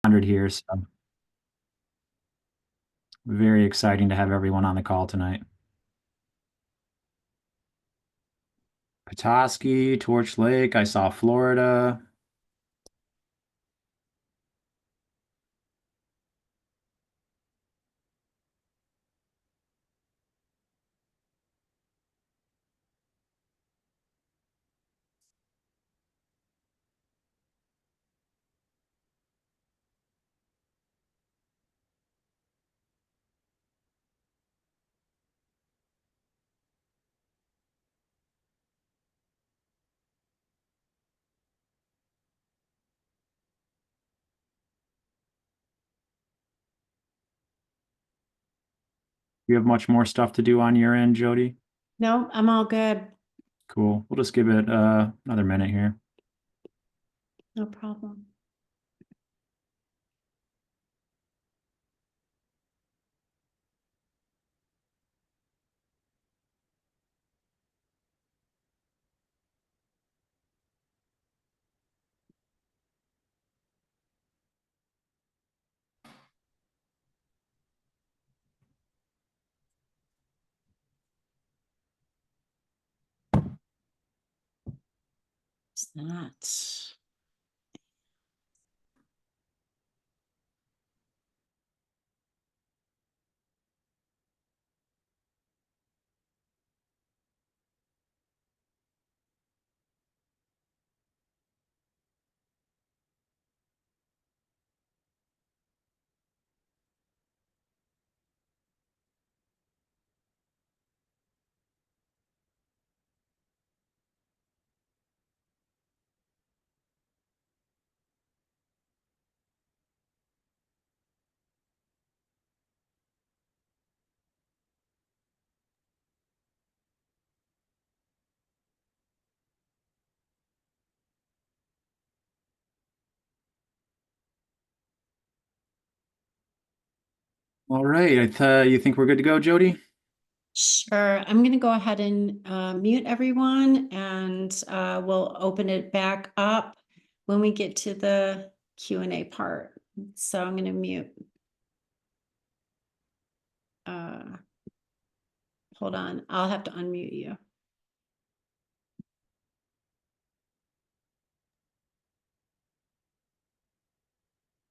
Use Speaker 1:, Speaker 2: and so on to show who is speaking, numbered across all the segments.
Speaker 1: 100 here, so very exciting to have everyone on the call tonight. Petoskey, Torch Lake, I saw Florida. You have much more stuff to do on your end, Jody?
Speaker 2: No, I'm all good.
Speaker 1: Cool. We'll just give it another minute here.
Speaker 2: No problem. What's that?
Speaker 1: All right. You think we're good to go, Jody?
Speaker 2: Sure. I'm going to go ahead and mute everyone and we'll open it back up when we get to the Q&A part. So I'm going to mute. Hold on. I'll have to unmute you.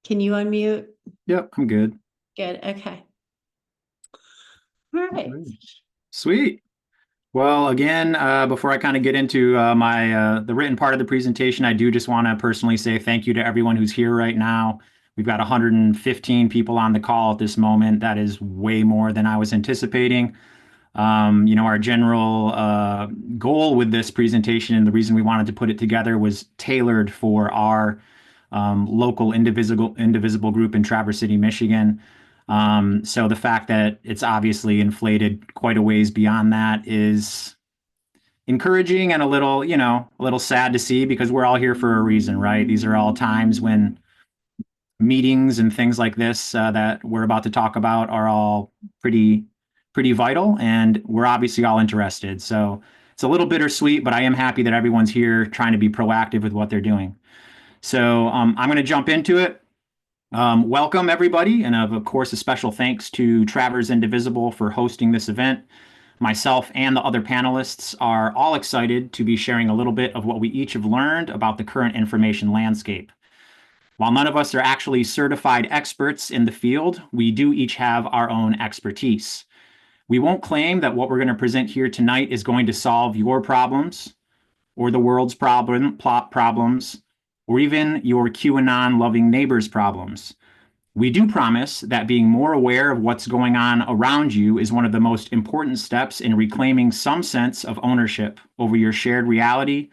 Speaker 2: Can you unmute?
Speaker 1: Yep, I'm good.
Speaker 2: Good. Okay. All right.
Speaker 1: Sweet. Well, again, before I kind of get into the written part of the presentation, I do just want to personally say thank you to everyone who's here right now. We've got 115 people on the call at this moment. That is way more than I was anticipating. Our general goal with this presentation and the reason we wanted to put it together was tailored for our local indivisible group in Traverse City, Michigan. So the fact that it's obviously inflated quite a ways beyond that is encouraging and a little sad to see because we're all here for a reason, right? These are all times when meetings and things like this that we're about to talk about are all pretty vital, and we're obviously all interested. So it's a little bittersweet, but I am happy that everyone's here trying to be proactive with what they're doing. So I'm going to jump into it. Welcome, everybody, and of course, a special thanks to Traverse Indivisible for hosting this event. Myself and the other panelists are all excited to be sharing a little bit of what we each have learned about the current information landscape. While none of us are actually certified experts in the field, we do each have our own expertise. We won't claim that what we're going to present here tonight is going to solve your problems or the world's problems or even your QAnon loving neighbor's problems. We do promise that being more aware of what's going on around you is one of the most important steps in reclaiming some sense of ownership over your shared reality,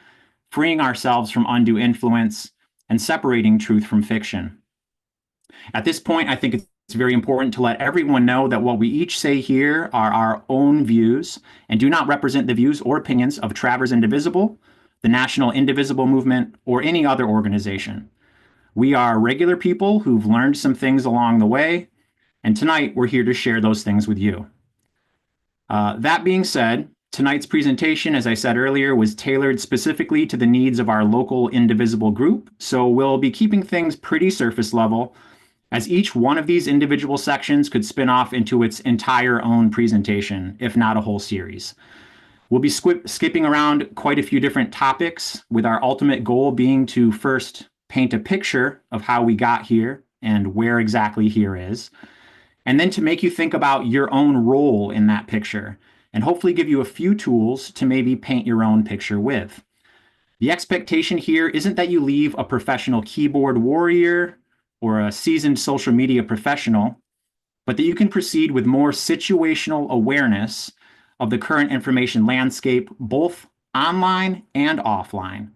Speaker 1: freeing ourselves from undue influence, and separating truth from fiction. At this point, I think it's very important to let everyone know that what we each say here are our own views and do not represent the views or opinions of Traverse Indivisible, the National Indivisible Movement, or any other organization. We are regular people who've learned some things along the way, and tonight we're here to share those things with you. That being said, Tonight's presentation, as I said earlier, was tailored specifically to the needs of our local Indivisible group, so we'll be keeping things pretty surface level, as each one of these individual sections could spin off into its entire own presentation, if not a whole series. We'll be skipping around quite a few different topics, with our ultimate goal being to first paint a picture of how we got here and where exactly here is, and then to make you think about your own role in that picture, and hopefully give you a few tools to maybe paint your own picture with. The expectation here isn't that you leave a professional keyboard warrior or a seasoned social media professional, but that you can proceed with more situational awareness of the current information landscape, both online and offline.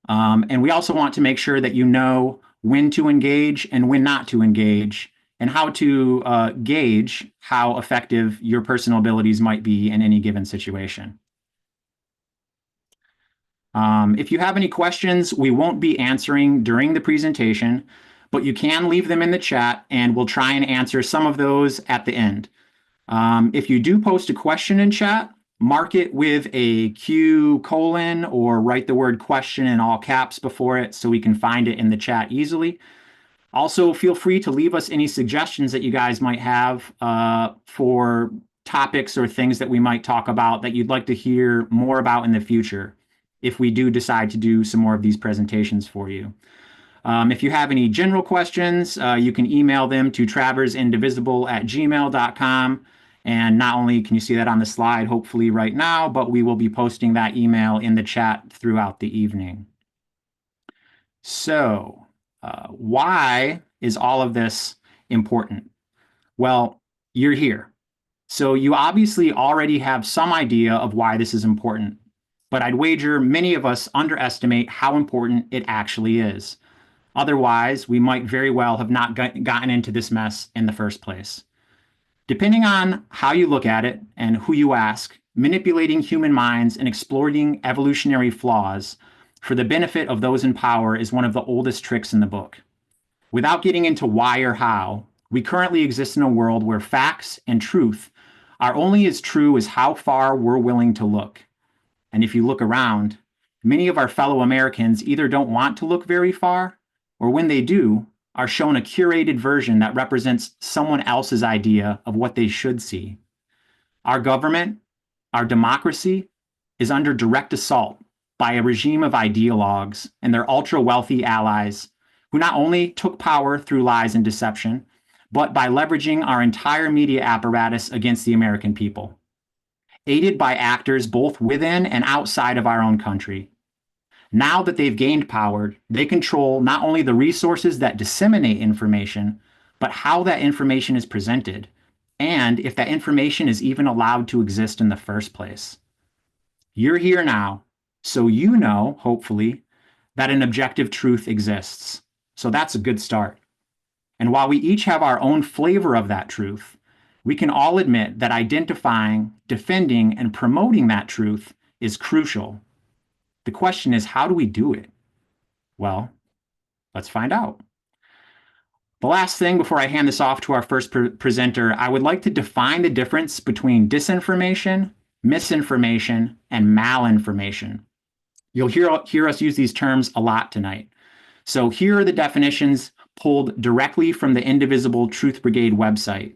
Speaker 1: And we also want to make sure that you know when to engage and when not to engage, and how to gauge how effective your personal abilities might be in any given situation. If you have any questions, we won't be answering during the presentation, but you can leave them in the chat and we'll try and answer some of those at the end. If you do post a question in chat, mark it with a Q colon or write the word question in all caps before it so we can find it in the chat easily. Also, feel free to leave us any suggestions that you guys might have for topics or things that we might talk about that you'd like to hear more about in the future if we do decide to do some more of these presentations for you. If you have any general questions, you can email them to traverseindivisible@gmail.com. And not only can you see that on the slide, hopefully right now, but we will be posting that email in the chat throughout the evening. So, why is all of this important? Well, you're here. So you obviously already have some idea of why this is important, but I'd wager many of us underestimate how important it actually is. Otherwise, we might very well have not gotten into this mess in the first place. Depending on how you look at it and who you ask, manipulating human minds and exploiting evolutionary flaws for the benefit of those in power is one of the oldest tricks in the book. Without getting into why or how, we currently exist in a world where facts and truth are only as true as how far we're willing to look. And if you look around, many of our fellow Americans either don't want to look very far, or when they do, are shown a curated version that represents someone else's idea of what they should see. Our government, our democracy, is under direct assault by a regime of ideologues and their ultra-wealthy allies who not only took power through lies and deception, but by leveraging our entire media apparatus against the American people, aided by actors both within and outside of our own country. Now that they've gained power, they control not only the resources that disseminate information, but how that information is presented, and if that information is even allowed to exist in the first place. You're here now, so you know, hopefully, that an objective truth exists. So that's a good start. And while we each have our own flavor of that truth, we can all admit that identifying, defending, and promoting that truth is crucial. The question is, how do we do it? Well, let's find out. The last thing before I hand this off to our first presenter, I would like to define the difference between disinformation, misinformation, and malinformation. You'll hear us use these terms a lot tonight. So here are the definitions pulled directly from the Indivisible Truth Brigade website.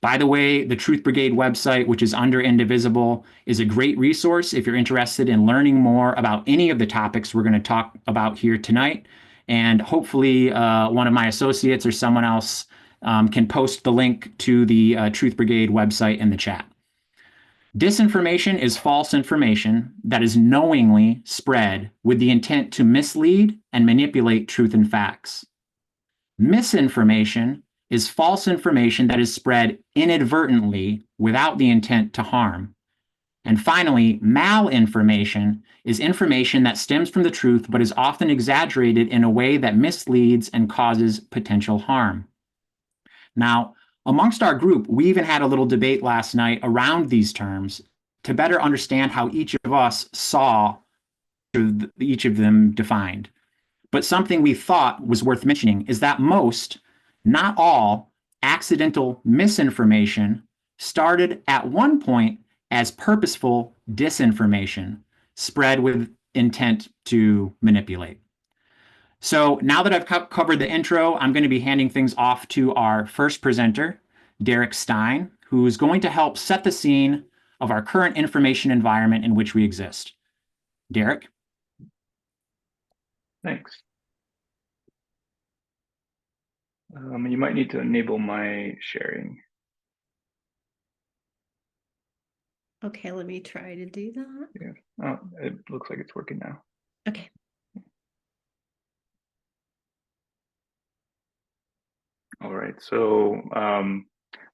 Speaker 1: By the way, the Truth Brigade website, which is under Indivisible, is a great resource if you're interested in learning more about any of the topics we're going to talk about here tonight. And hopefully one of my associates or someone else can post the link to the Truth Brigade website in the chat. Disinformation is false information that is knowingly spread with the intent to mislead and manipulate truth and facts. Misinformation is false information that is spread inadvertently without the intent to harm. And finally, malinformation is information that stems from the truth but is often exaggerated in a way that misleads and causes potential harm. Now, amongst our group, we even had a little debate last night around these terms to better understand how each of us saw each of them defined. But something we thought was worth mentioning is that most, not all, accidental misinformation started at one point as purposeful disinformation spread with intent to manipulate. So now that I've covered the intro, I'm going to be handing things off to our first presenter, Derek Stein, who's going to help set the scene of our current information environment in which we exist. Derek?
Speaker 3: Thanks. You might need to enable my sharing.
Speaker 2: Okay, let me try to do that.
Speaker 3: Yeah. Oh, it looks like it's working now.
Speaker 2: Okay.
Speaker 3: All right, so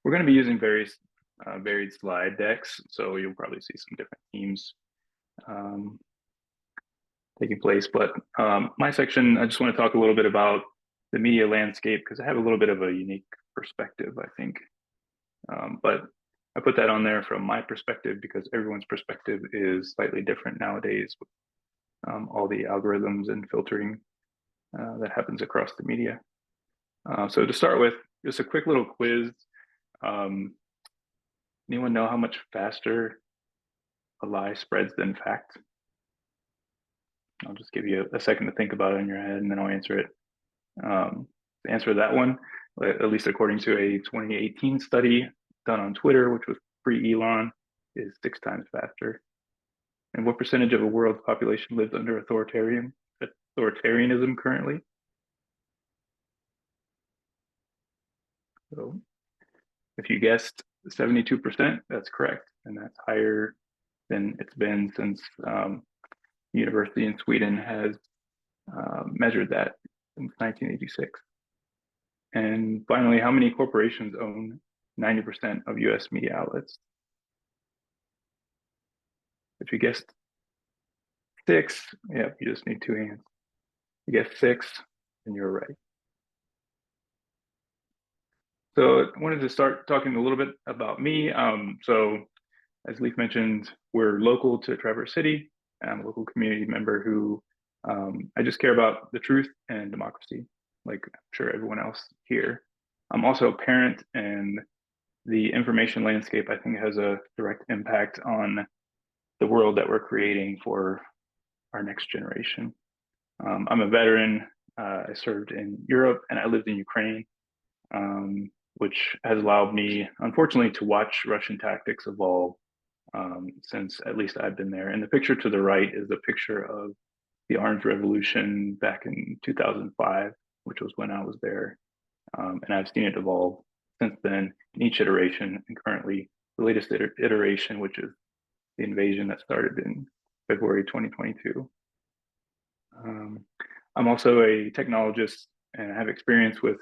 Speaker 3: we're going to be using various varied slide decks, so you'll probably see some different themes taking place. But my section, I just want to talk a little bit about the media landscape because I have a little bit of a unique perspective, I think. But I put that on there from my perspective because everyone's perspective is slightly different nowadays with all the algorithms and filtering that happens across the media. So to start with, just a quick little quiz. Anyone know how much faster a lie spreads than fact? I'll just give you a second to think about it in your head and then I'll answer it. The answer to that one, at least according to a 2018 study done on Twitter, which was pre-Elon, is 6 times faster. And what percentage of the world's population lives under authoritarianism currently? So if you guessed 72%, that's correct. And that's higher than it's been since university in Sweden has measured that since 1986. And finally, how many corporations own 90% of US media outlets? If you guessed 6, yeah, you just need 2 hands. You guessed 6, and you're right. So I wanted to start talking a little bit about me. So as Leaf mentioned, we're local to Traverse City. I'm a local community member who I just care about the truth and democracy, like I'm sure everyone else here. I'm also a parent, and the information landscape, I think, has a direct impact on the world that we're creating for our next generation. I'm a veteran. I served in Europe and I lived in Ukraine, which has allowed me, unfortunately, to watch Russian tactics evolve since at least I've been there. And the picture to the right is a picture of the Orange Revolution back in 2005, which was when I was there. And I've seen it evolve since then in each iteration, and currently the latest iteration, which is the invasion that started in February 2022. I'm also a technologist and I have experience with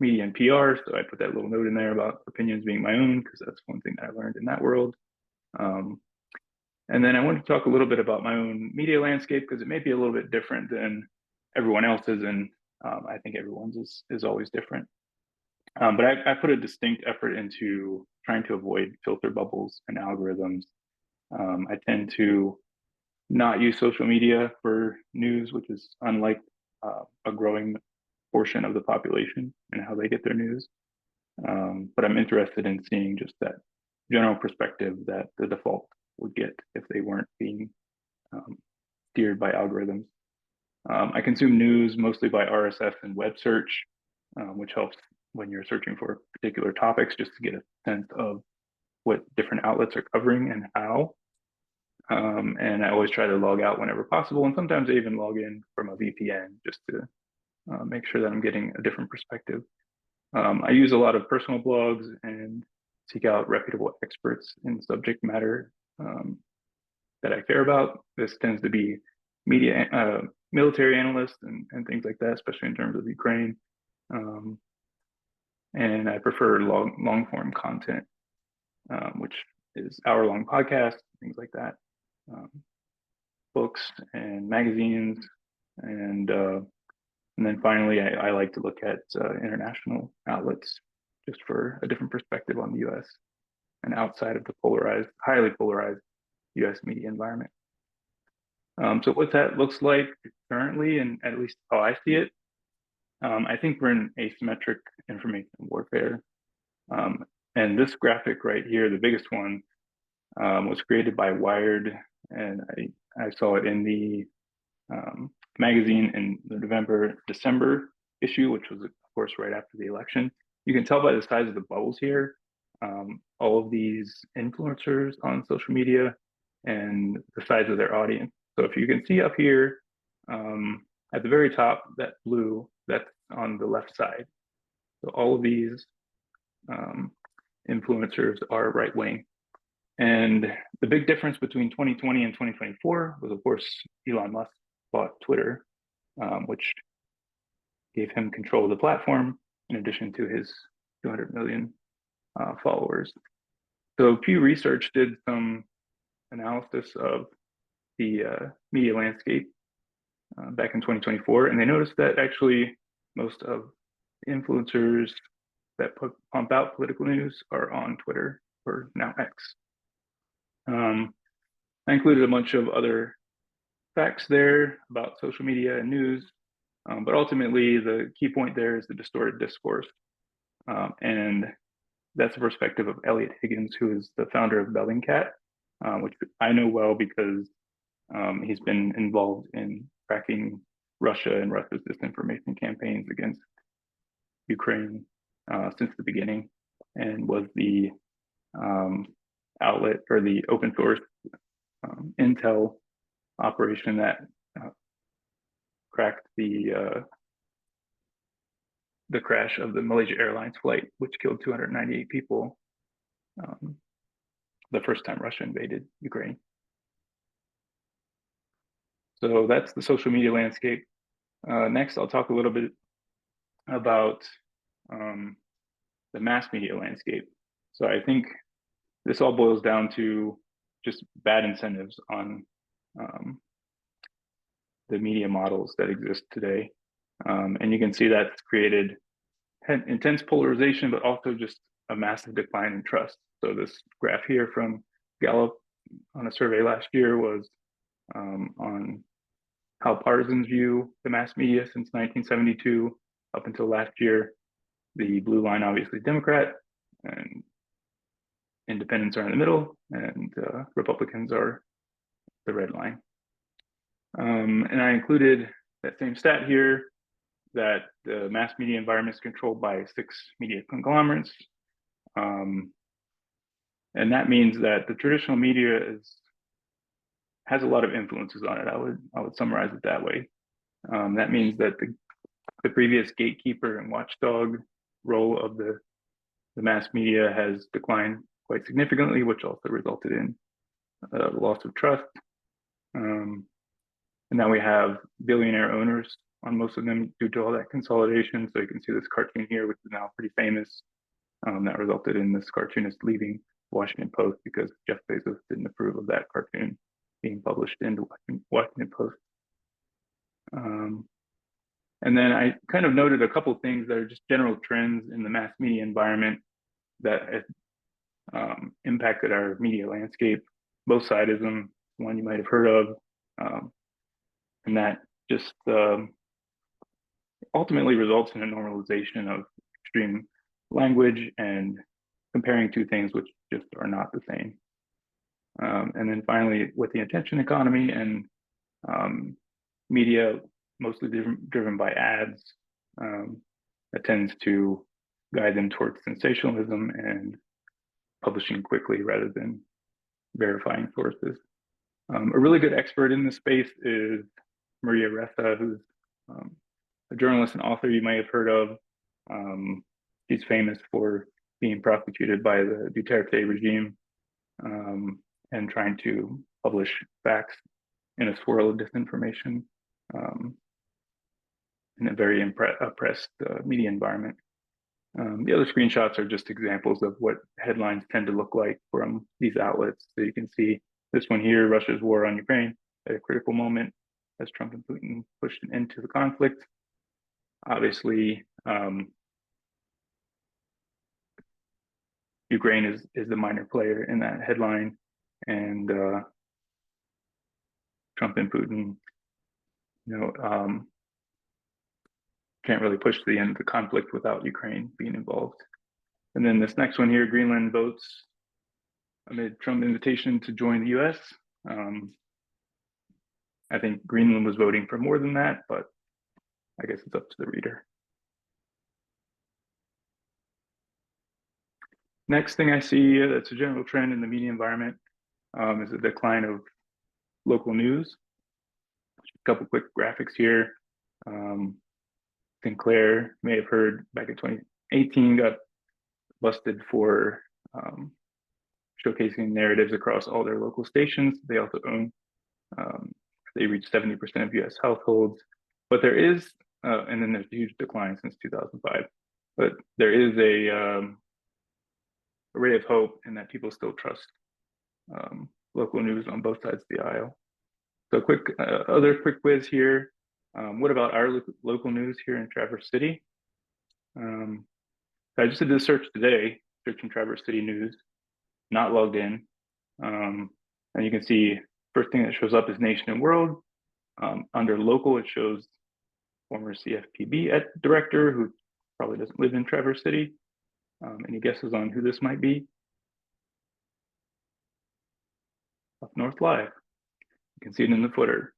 Speaker 3: media and PR, so I put that little note in there about opinions being my own because that's one thing that I learned in that world. And then I wanted to talk a little bit about my own media landscape because it may be a little bit different than everyone else's, and I think everyone's is always different. But I put a distinct effort into trying to avoid filter bubbles and algorithms. I tend to not use social media for news, which is unlike a growing portion of the population and how they get their news. But I'm interested in seeing just that general perspective that the default would get if they weren't being steered by algorithms. I consume news mostly by RSS and web search, which helps when you're searching for particular topics just to get a sense of what different outlets are covering and how. And I always try to log out whenever possible. And sometimes I even log in from a VPN just to make sure that I'm getting a different perspective. I use a lot of personal blogs and seek out reputable experts in subject matter that I care about. This tends to be media, military analysts and things like that, especially in terms of Ukraine. And I prefer long form content, which is hour-long podcasts, things like that, books and magazines, and then finally, I like to look at international outlets just for a different perspective on the U.S. and outside of the highly polarized U.S. media environment. So what that looks like currently, and at least how I see it, I think we're in asymmetric information warfare. And this graphic right here, the biggest one, was created by Wired, and I saw it in the magazine in the December issue, which was, of course, right after the election. You can tell by the size of the bubbles here, all of these influencers on social media and the size of their audience. So if you can see up here at the very top, that blue, that's on the left side. So all of these influencers are right wing. And the big difference between 2020 and 2024 was, of course, Elon Musk bought Twitter, which gave him control of the platform in addition to his 200 million followers. So Pew Research did some analysis of the media landscape back in 2024, and they noticed that actually most of the influencers that pump out political news are on Twitter, or now X. I included a bunch of other facts there about social media and news, but ultimately the key point there is the distorted discourse. And that's the perspective of Elliot Higgins, who is the founder of Bellingcat, which I know well because he's been involved in tracking Russia and Russia's disinformation campaigns against Ukraine since the beginning, and was the outlet for the open source intel operation that cracked the crash of the Malaysia Airlines flight, which killed 298 people the first time Russia invaded Ukraine. So that's the social media landscape. Next, I'll talk a little bit about the mass media landscape. So I think this all boils down to just bad incentives on the media models that exist today. And you can see that's created intense polarization, but also just a massive decline in trust. So this graph here from Gallup on a survey last year was on how partisans view the mass media since 1972 up until last year. The blue line, obviously Democrat, and independents are in the middle, and Republicans are the red line. And I included that same stat here, that the mass media environment is controlled by 6 media conglomerates. And that means that the traditional media has a lot of influences on it. I would summarize it that way. That means that the previous gatekeeper and watchdog role of the mass media has declined quite significantly, which also resulted in loss of trust. And now we have billionaire owners on most of them due to all that consolidation. So you can see this cartoon here, which is now pretty famous, that resulted in this cartoonist leaving Washington Post because Jeff Bezos didn't approve of that cartoon being published in the Washington Post. And then I kind of noted a couple of things that are just general trends in the mass media environment that have impacted our media landscape. Both sidism, one you might have heard of, and that just ultimately results in a normalization of extreme language and comparing two things which just are not the same. And then finally, with the attention economy and media mostly driven by ads, that tends to guide them towards sensationalism and publishing quickly rather than verifying sources. A really good expert in this space is Maria Ressa, who's a journalist and author you may have heard of. She's famous for being prosecuted by the Duterte regime and trying to publish facts in a swirl of disinformation in a very oppressed media environment. The other screenshots are just examples of what headlines tend to look like from these outlets. So you can see this one here, Russia's war on Ukraine, at a critical moment as Trump and Putin pushed an end to the conflict. Obviously, Ukraine is the minor player in that headline, and Trump and Putin, can't really push to the end of the conflict without Ukraine being involved. And then this next one here, Greenland votes amid Trump's invitation to join the US. I think Greenland was voting for more than that, but I guess it's up to the reader. Next thing I see that's a general trend in the media environment is the decline of local news. A couple quick graphics here. Sinclair, may have heard, back in 2018 got busted for showcasing narratives across all their local stations. They also own, they reach 70% of US households. But there is, and then there's a huge decline since 2005, but there is a ray of hope in that people still trust local news on both sides of the aisle. So other quick quiz here. What about our local news here in Traverse City? I just did this search today, searching Traverse City news, not logged in. And you can see first thing that shows up is Nation and World. Under local, it shows former CFPB director who probably doesn't live in Traverse City. Any guesses on who this might be? Up North Live. You can see it in the footer.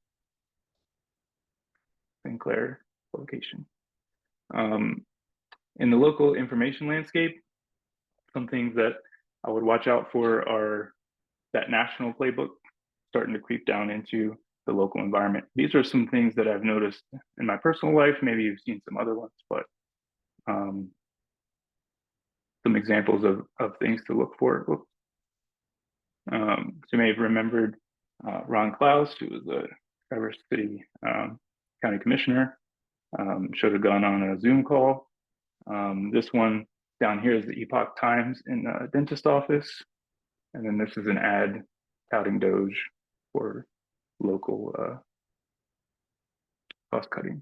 Speaker 3: Sinclair location. In the local information landscape, some things that I would watch out for are that national playbook starting to creep down into the local environment. These are some things that I've noticed in my personal life. Maybe you've seen some other ones, but some examples of things to look for. So you may have remembered Ron Klaus, who was the Traverse City County Commissioner, showed a gun on a Zoom call. This one down here is the Epoch Times in a dentist office. And then this is an ad touting Doge for local cost cutting.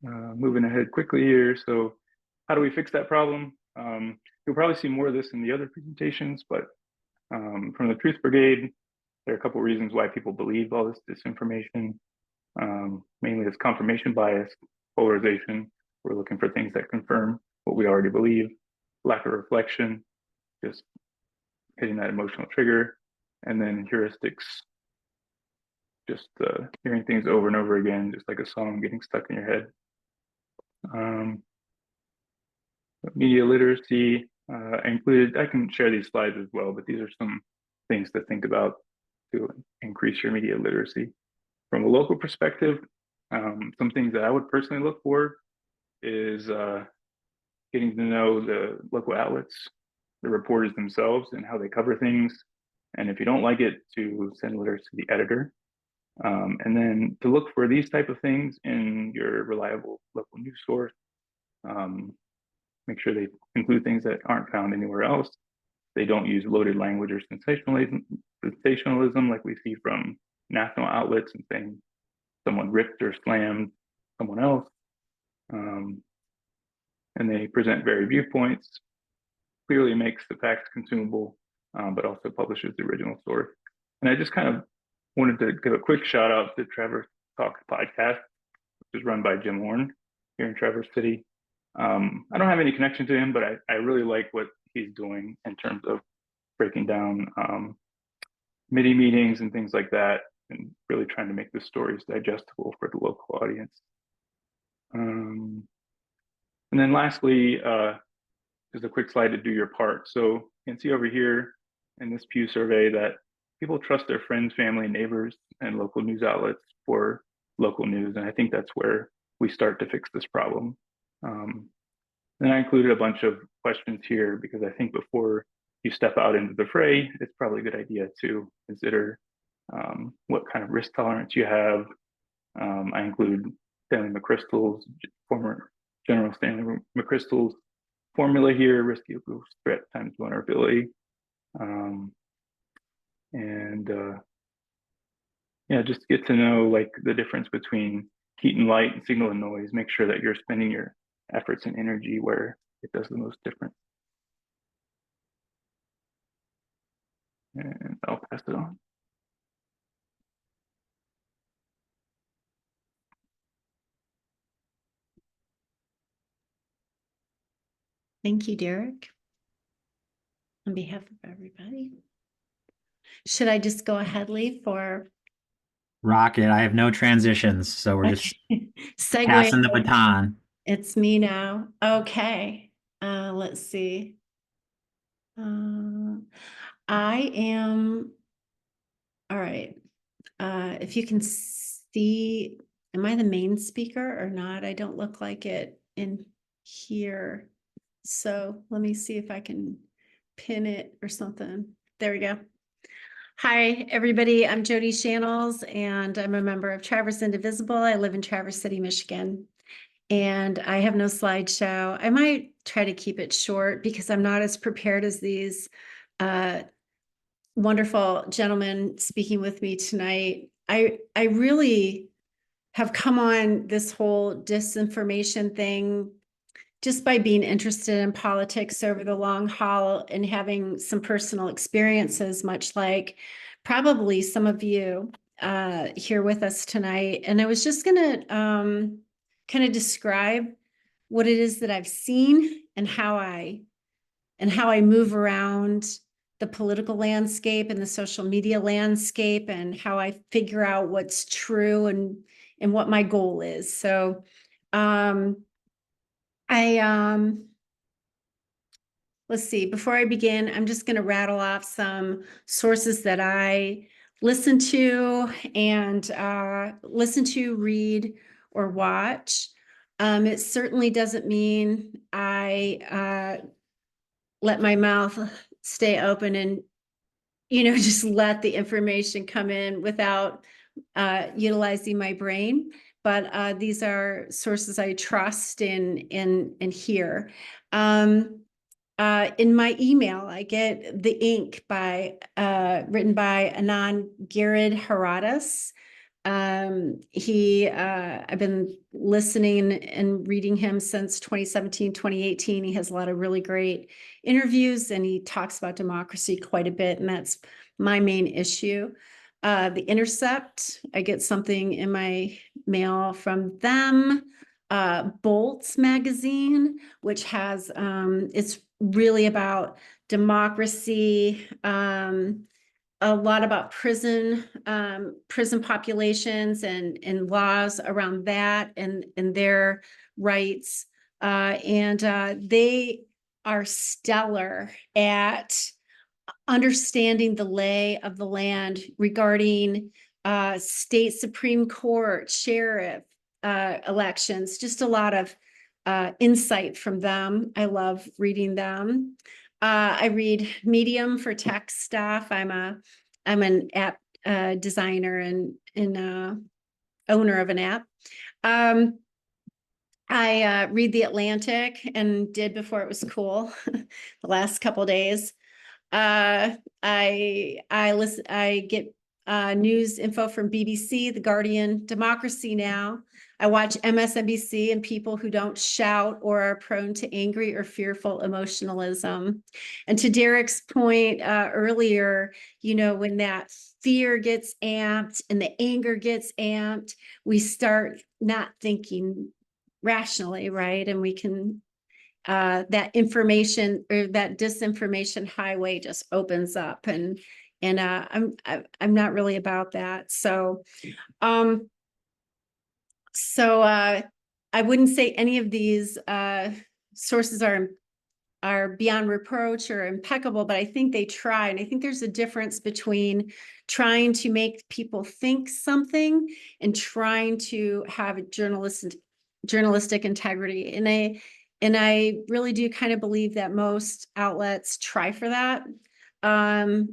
Speaker 3: Moving ahead quickly here. So how do we fix that problem? You'll probably see more of this in the other presentations, but from the Truth Brigade, there are a couple of reasons why people believe all this disinformation. Mainly it's confirmation bias, polarization. We're looking for things that confirm what we already believe, lack of reflection, just hitting that emotional trigger, and then heuristics, just hearing things over and over again, just like a song getting stuck in your head. Media literacy included, I can share these slides as well, but these are some things to think about to increase your media literacy. From a local perspective, some things that I would personally look for is getting to know the local outlets, the reporters themselves, and how they cover things. And if you don't like it, to send letters to the editor. And then to look for these type of things in your reliable local news source. Make sure they include things that aren't found anywhere else. They don't use loaded language or sensationalism like we see from national outlets and saying someone ripped or slammed someone else. And they present varied viewpoints, clearly makes the facts consumable, but also publishes the original source. And I just kind of wanted to give a quick shout out to Traverse Talks podcast, which is run by Jim Horn here in Traverse City. I don't have any connection to him, but I really like what he's doing in terms of breaking down MIDI meetings and things like that, and really trying to make the stories digestible for the local audience. And then lastly, just a quick slide to do your part. So you can see over here in this Pew survey that people trust their friends, family, neighbors, and local news outlets for local news. And I think that's where we start to fix this problem. Then I included a bunch of questions here because I think before you step out into the fray, it's probably a good idea to consider what kind of risk tolerance you have. I include Stanley McChrystal's, former General Stanley McChrystal's formula here, risk equals threat times vulnerability. Yeah, just get to know like the difference between heat and light and signal and noise. Make sure that you're spending your efforts and energy where it does the most difference. And I'll pass it on.
Speaker 2: Thank you, Derek. on behalf of everybody. Should I just go ahead, Lee, for
Speaker 1: Rocket. I have no transitions, so we're just
Speaker 2: segue?
Speaker 1: passing the baton.
Speaker 2: It's me now. Okay. Let's see. I am, all right. If you can see, am I the main speaker or not? I don't look like it in here. So let me see if I can pin it or something. There we go. Hi, everybody. I'm Jody Shannels, and I'm a member of Traverse Indivisible. I live in Traverse City, Michigan, and I have no slideshow. I might try to keep it short because I'm not as prepared as these wonderful gentlemen speaking with me tonight. I really have come on this whole disinformation thing just by being interested in politics over the long haul and having some personal experiences, much like probably some of you here with us tonight. And I was just going to kind of describe what it is that I've seen and how I move around the political landscape and the social media landscape and how I figure out what's true and what my goal is. So I let's see, before I begin, I'm just going to rattle off some sources that I listen to and read, or watch. It certainly doesn't mean I let my mouth stay open and, just let the information come in without utilizing my brain. But these are sources I trust and hear. In my email, I get The Ink written by Anand Giridharadas. I've been listening and reading him since 2017, 2018. He has a lot of really great interviews and he talks about democracy quite a bit, and that's my main issue. The Intercept, I get something in my mail from them. Bolts magazine, which has, it's really about democracy, a lot about prison populations and laws around that and their rights. They are stellar at understanding the lay of the land regarding state Supreme Court, sheriff elections, just a lot of insight from them. I love reading them. I read Medium for tech stuff. I'm an app designer and owner of an app. I read The Atlantic and did before it was cool the last couple days. I get news info from BBC, The Guardian, Democracy Now! I watch MSNBC and people who don't shout or are prone to angry or fearful emotionalism. And to Derek's point earlier, when that fear gets amped and the anger gets amped, we start not thinking rationally, right? And we can that information or that disinformation highway just opens up, and I'm not really about that. So I wouldn't say any of these sources are beyond reproach or impeccable, but I think they try. And I think there's a difference between trying to make people think something and trying to have a journalistic integrity. And I really do kind of believe that most outlets try for that,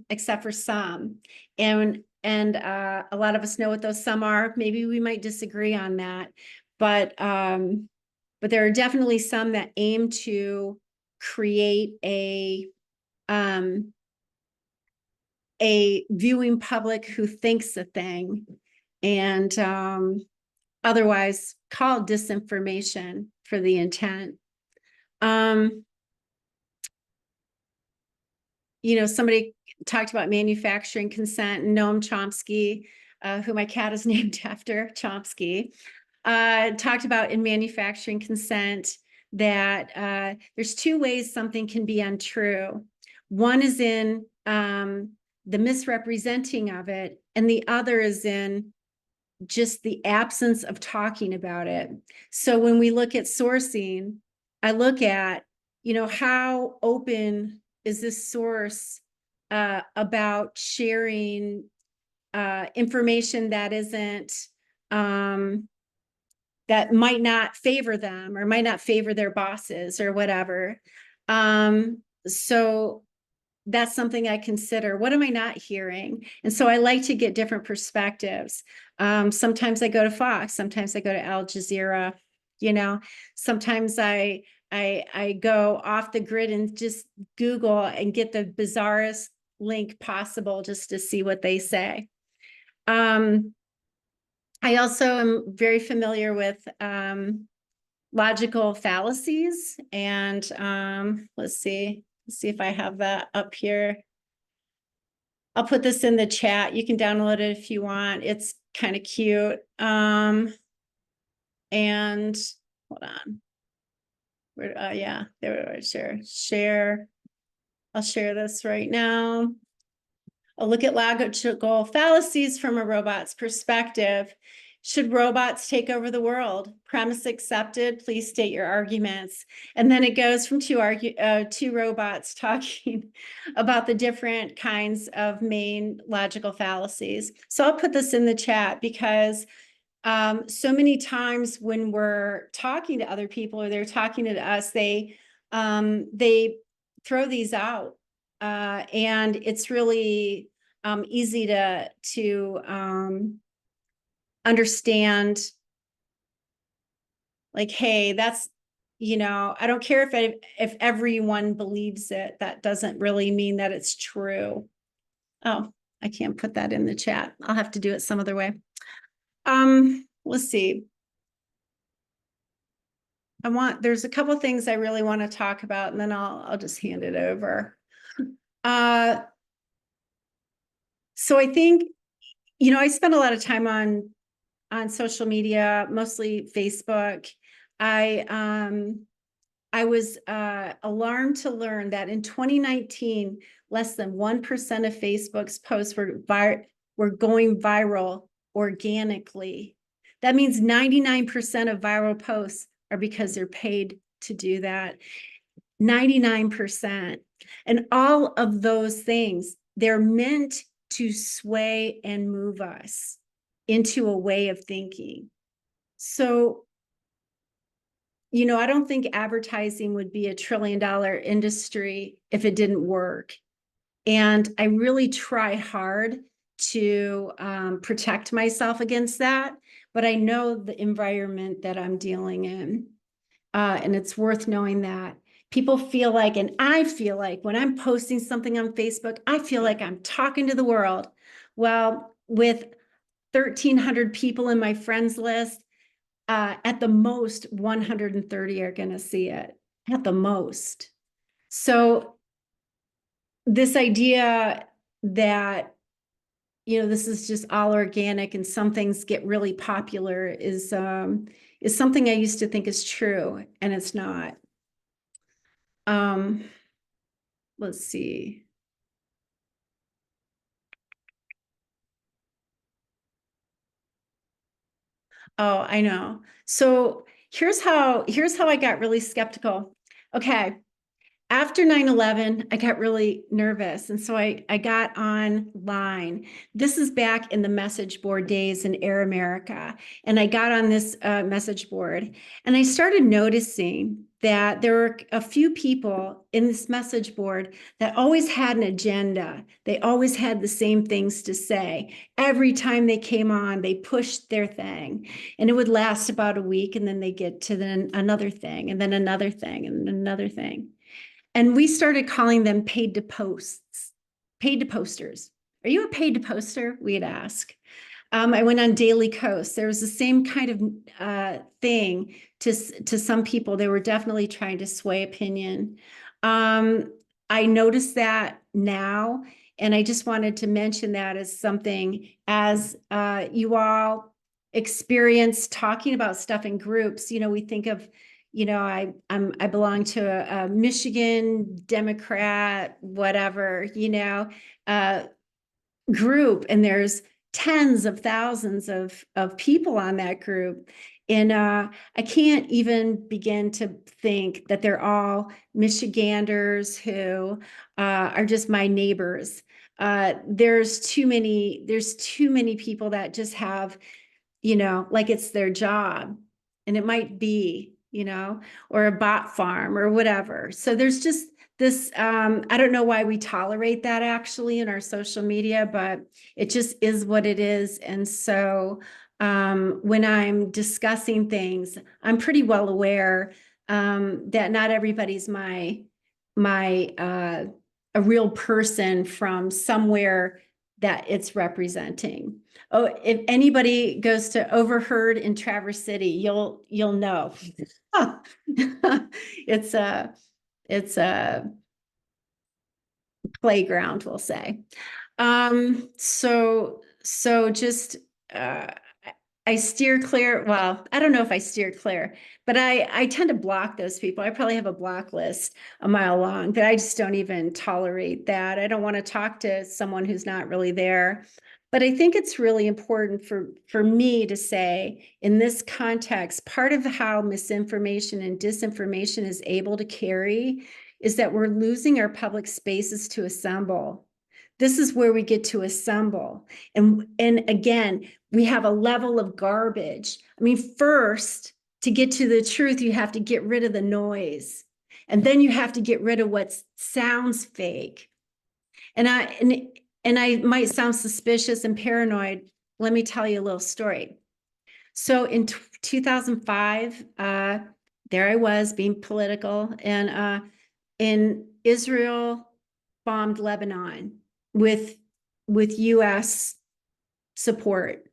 Speaker 2: except for some. And a lot of us know what those some are. Maybe we might disagree on that, but there are definitely some that aim to create a viewing public who thinks a thing, and otherwise called disinformation for the intent. Somebody talked about manufacturing consent, and Noam Chomsky, who my cat is named after, Chomsky, talked about in manufacturing consent that there's two ways something can be untrue. One is in the misrepresenting of it, and the other is in just the absence of talking about it. So when we look at sourcing, I look at, how open is this source about sharing information that isn't, that might not favor them or might not favor their bosses or whatever. So that's something I consider. What am I not hearing? And so I like to get different perspectives. Sometimes I go to Fox, sometimes I go to Al Jazeera, sometimes I go off the grid and just Google and get the bizarrest link possible just to see what they say. I also am very familiar with logical fallacies, and let's see if I have that up here. I'll put this in the chat. You can download it if you want. It's kind of cute. And hold on. Yeah, there we go. Share. I'll share this right now. A look at logical fallacies from a robot's perspective. Should robots take over the world? Premise accepted. Please state your arguments. And then it goes from two robots talking about the different kinds of main logical fallacies. So I'll put this in the chat because so many times when we're talking to other people or they're talking to us, they throw these out. And it's really easy to understand, like, hey, that's, I don't care if everyone believes it. That doesn't really mean that it's true. Oh, I can't put that in the chat. I'll have to do it some other way. Let's see. There's a couple things I really want to talk about, and then I'll just hand it over. So I think, I spend a lot of time on social media, mostly Facebook. I was alarmed to learn that in 2019, less than 1% of Facebook's posts were going viral organically. That means 99% of viral posts are because they're paid to do that. 99%. And all of those things, they're meant to sway and move us into a way of thinking. So, I don't think advertising would be $1 trillion industry if it didn't work. And I really try hard to protect myself against that. But I know the environment that I'm dealing in. And it's worth knowing that. People feel like, and I feel like when I'm posting something on Facebook, I feel like I'm talking to the world. Well, with 1,300 people in my friends list, at the most 130 are going to see it, at the most. So this idea that, this is just all organic and some things get really popular is something I used to think is true, and it's not. Let's see. Oh, I know. So here's how I got really skeptical. Okay. After 9/11, I got really nervous. And so I got online. This is back in the message board days in Air America. And I got on this message board and I started noticing that there were a few people in this message board that always had an agenda. They always had the same things to say. Every time they came on, they pushed their thing. And it would last about a week. And then they get to then another thing, and then another thing, and another thing. And we started calling them paid to posts, paid to posters. Are you a paid to poster? We'd ask. I went on Daily Kos. There was the same kind of thing to some people. They were definitely trying to sway opinion. I noticed that now, and I just wanted to mention that as something, as you all experience talking about stuff in groups. We think of I belong to a Michigan Democrat, whatever, group, and there's tens of thousands of people on that group. And I can't even begin to think that they're all Michiganders who are just my neighbors. There's too many people that just have, like it's their job, and it might be, or a bot farm or whatever. So there's just this, I don't know why we tolerate that actually in our social media, but it just is what it is. And so when I'm discussing things, I'm pretty well aware that not everybody's a real person from somewhere that it's representing. Oh, if anybody goes to Overheard in Traverse City, you'll know. It's a playground, we'll say. So just I steer clear. Well, I don't know if I steer clear, but I tend to block those people. I probably have a block list a mile long, but I just don't even tolerate that. I don't want to talk to someone who's not really there. But I think it's really important for me to say in this context, part of how misinformation and disinformation is able to carry is that we're losing our public spaces to assemble. This is where we get to assemble. And again, we have a level of garbage. I mean, first, to get to the truth, you have to get rid of the noise. And then you have to get rid of what sounds fake. And I might sound suspicious and paranoid. Let me tell you a little story. So in 2005, there I was being political, and in Israel bombed Lebanon with US support.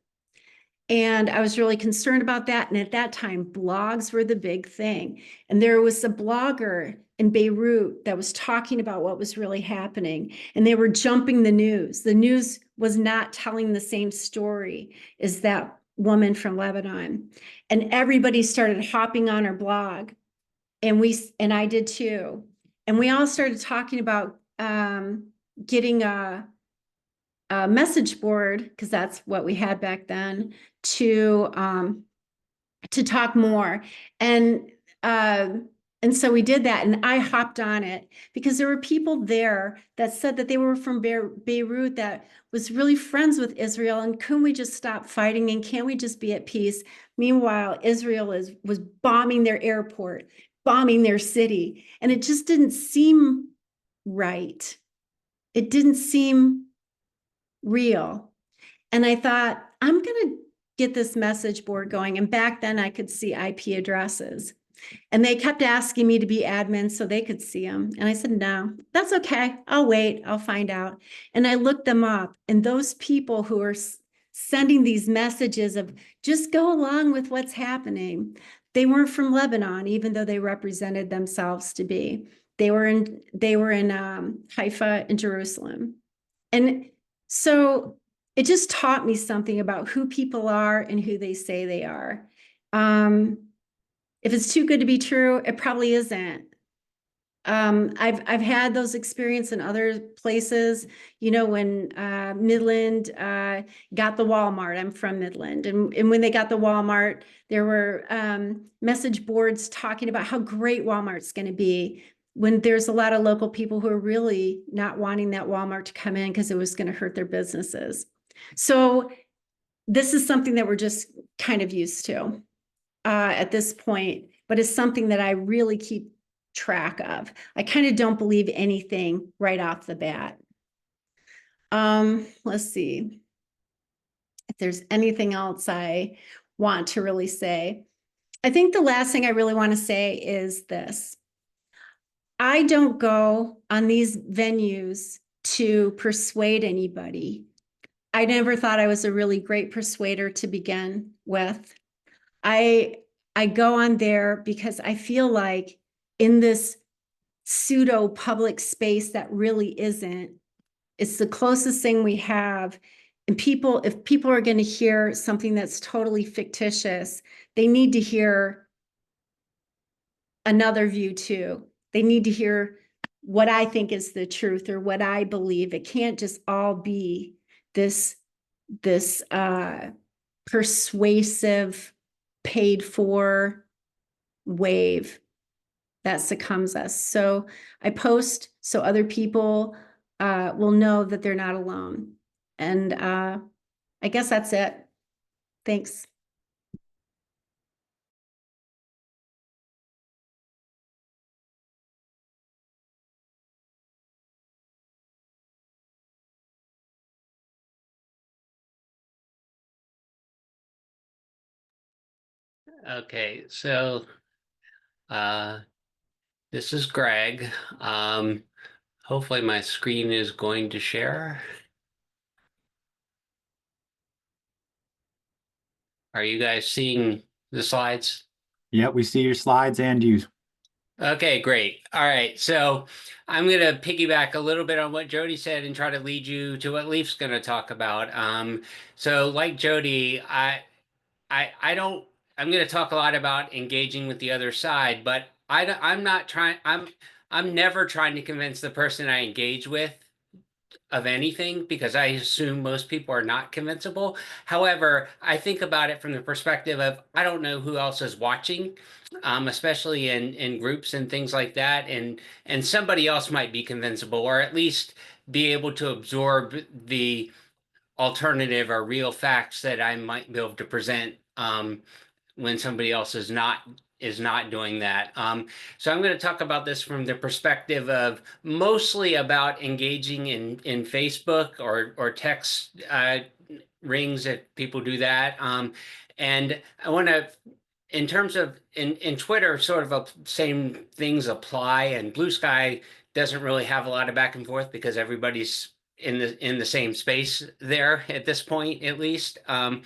Speaker 2: And I was really concerned about that. And at that time, blogs were the big thing. And there was a blogger in Beirut that was talking about what was really happening. And they were jumping the news. The news was not telling the same story as that woman from Lebanon. And everybody started hopping on her blog. And I did too. And we all started talking about getting a message board, because that's what we had back then, to talk more. And so we did that, and I hopped on it because there were people there that said that they were from Beirut that was really friends with Israel, and couldn't we just stop fighting, and can't we just be at peace? Meanwhile, Israel was bombing their airport, bombing their city, and it just didn't seem right. It didn't seem real. And I thought, I'm going to get this message board going. And back then I could see IP addresses. And they kept asking me to be admin so they could see them. And I said, no, that's okay. I'll wait. I'll find out. And I looked them up. And those people who are sending these messages of just go along with what's happening, they weren't from Lebanon, even though they represented themselves to be. They were in Haifa and Jerusalem. And so it just taught me something about who people are and who they say they are. If it's too good to be true, it probably isn't. I've had those experiences in other places, when Midland got the Walmart. I'm from Midland, and when they got the Walmart, there were message boards talking about how great Walmart's going to be, when there's a lot of local people who are really not wanting that Walmart to come in because it was going to hurt their businesses. So this is something that we're just kind of used to at this point, but it's something that I really keep track of. I kind of don't believe anything right off the bat. Let's see if there's anything else I want to really say. I think the last thing I really want to say is this. I don't go on these venues to persuade anybody. I never thought I was a really great persuader to begin with. I go on there because I feel like in this pseudo public space that really isn't, it's the closest thing we have. And if people are going to hear something that's totally fictitious, they need to hear another view too. They need to hear what I think is the truth or what I believe. It can't just all be this persuasive, paid for wave that succumbs us. So I post so other people will know that they're not alone. And I guess that's it. Thanks.
Speaker 4: Okay, so uh, this is Greg. Um, Hopefully my screen is going to share. Are you guys seeing the slides?
Speaker 1: Yep, we see your slides and you.
Speaker 4: Okay, great. All right, so I'm going to piggyback a little bit on what Jody said and try to lead you to what Leaf's going to talk about. So like Jody, I don't, I'm going to talk a lot about engaging with the other side, but I'm not trying, I'm never trying to convince the person I engage with of anything because I assume most people are not convincible. However, I think about it from the perspective of I don't know who else is watching, especially in groups and things like that, and somebody else might be convincible or at least be able to absorb the alternative or real facts that I might be able to present. When somebody else is not doing that. So I'm going to talk about this from the perspective of mostly about engaging in Facebook or text rings if people do that. And I want to, in terms of in Twitter, sort of same things apply, and Blue Sky doesn't really have a lot of back and forth because everybody's in the same space there at this point, at least. So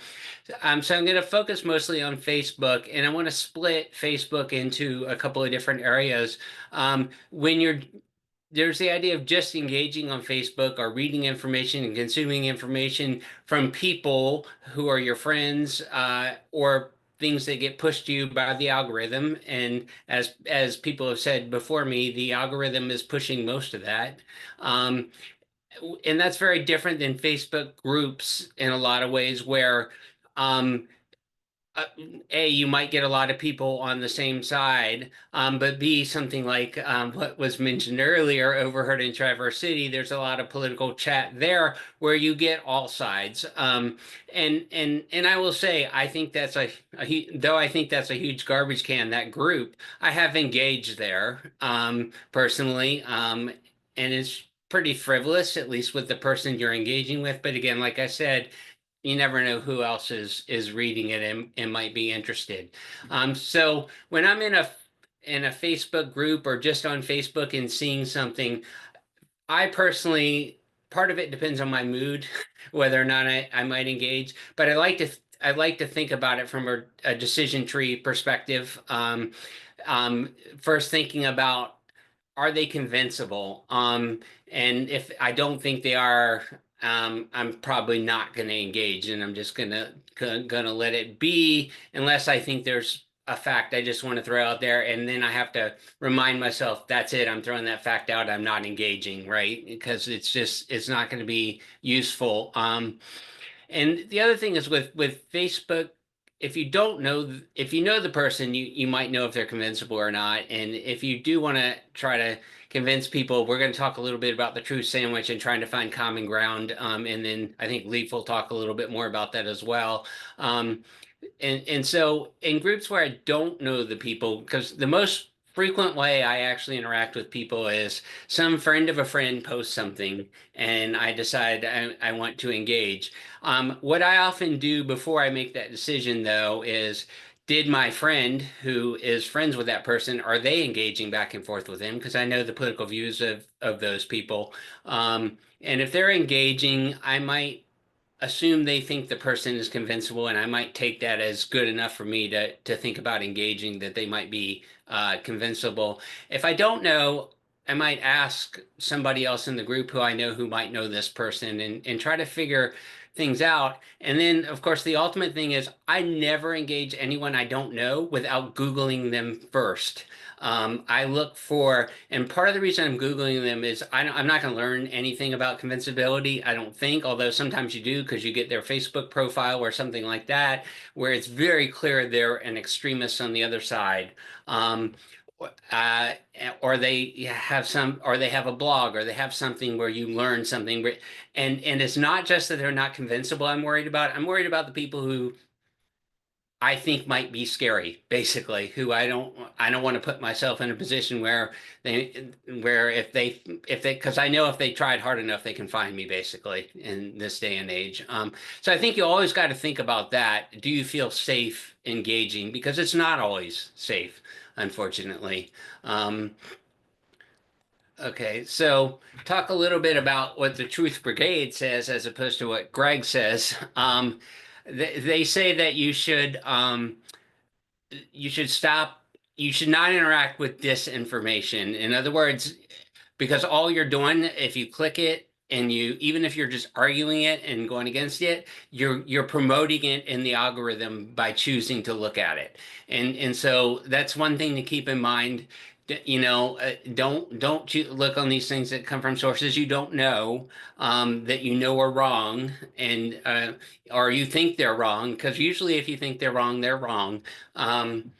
Speaker 4: I'm going to focus mostly on Facebook, and I want to split Facebook into a couple of different areas. When you're There's the idea of just engaging on Facebook or reading information and consuming information from people who are your friends, or things that get pushed to you by the algorithm. And as people have said before me, the algorithm is pushing most of that. Um, and that's very different than Facebook groups in a lot of ways, where um, uh, A, you might get a lot of people on the same side, but B, something like what was mentioned earlier, overheard in Traverse City, there's a lot of political chat there where you get all sides. And I will say, I think that's though I think that's a huge garbage can, that group, I have engaged there personally, and it's pretty frivolous, at least with the person you're engaging with. But again, like I said, you never know who else is reading it and might be interested. So when I'm in a Facebook group or just on Facebook and seeing something, I personally, part of it depends on my mood, whether or not I might engage. But I like to think about it from a decision tree perspective. First thinking about, are they convincible? And if I don't think they are, I'm probably not going to engage, and I'm just gonna let it be unless I think there's a fact I just want to throw out there, and then I have to remind myself that's it. I'm throwing that fact out. I'm not engaging, right? Because it's not going to be useful. And the other thing is with Facebook, if you know the person, you might know if they're convincible or not. And if you do want to try to convince people, we're going to talk a little bit about the truth sandwich and trying to find common ground. And then I think Leaf will talk a little bit more about that as well. And so in groups where I don't know the people, because the most frequent way I actually interact with people is some friend of a friend posts something and I decide I want to engage. What I often do before I make that decision, though, is did my friend who is friends with that person, are they engaging back and forth with him? Because I know the political views of those people. And if they're engaging, I might assume they think the person is convincible, and I might take that as good enough for me to think about engaging, that they might be convincible. If I don't know, I might ask somebody else in the group who I know who might know this person, and try to figure things out. And then, of course, the ultimate thing is I never engage anyone I don't know without Googling them first. I look for, and part of the reason I'm Googling them is I'm not going to learn anything about convincibility, I don't think, although sometimes you do because you get their Facebook profile or something like that, where it's very clear they're an extremist on the other side. Um, uh, or they have or they have a blog, or they have something where you learn something. And it's not just that they're not convincible I'm worried about. I'm worried about the people who I think might be scary, basically, who I don't want to put myself in a position where if they because I know if they tried hard enough they can find me, basically, in this day and age. So I think you always got to think about that. Do you feel safe engaging? Because it's not always safe, unfortunately. Um, Okay, so talk a little bit about what the Truth Brigade says as opposed to what Greg says. They say that you should stop, you should not interact with disinformation. In other words, because all you're doing, if you click it and you, even if you're just arguing it and going against it, you're promoting it in the algorithm by choosing to look at it. And so that's one thing to keep in mind. Don't you look on these things that come from sources you don't know, that you know are wrong, and or you think they're wrong, because usually if you think they're wrong, they're wrong. And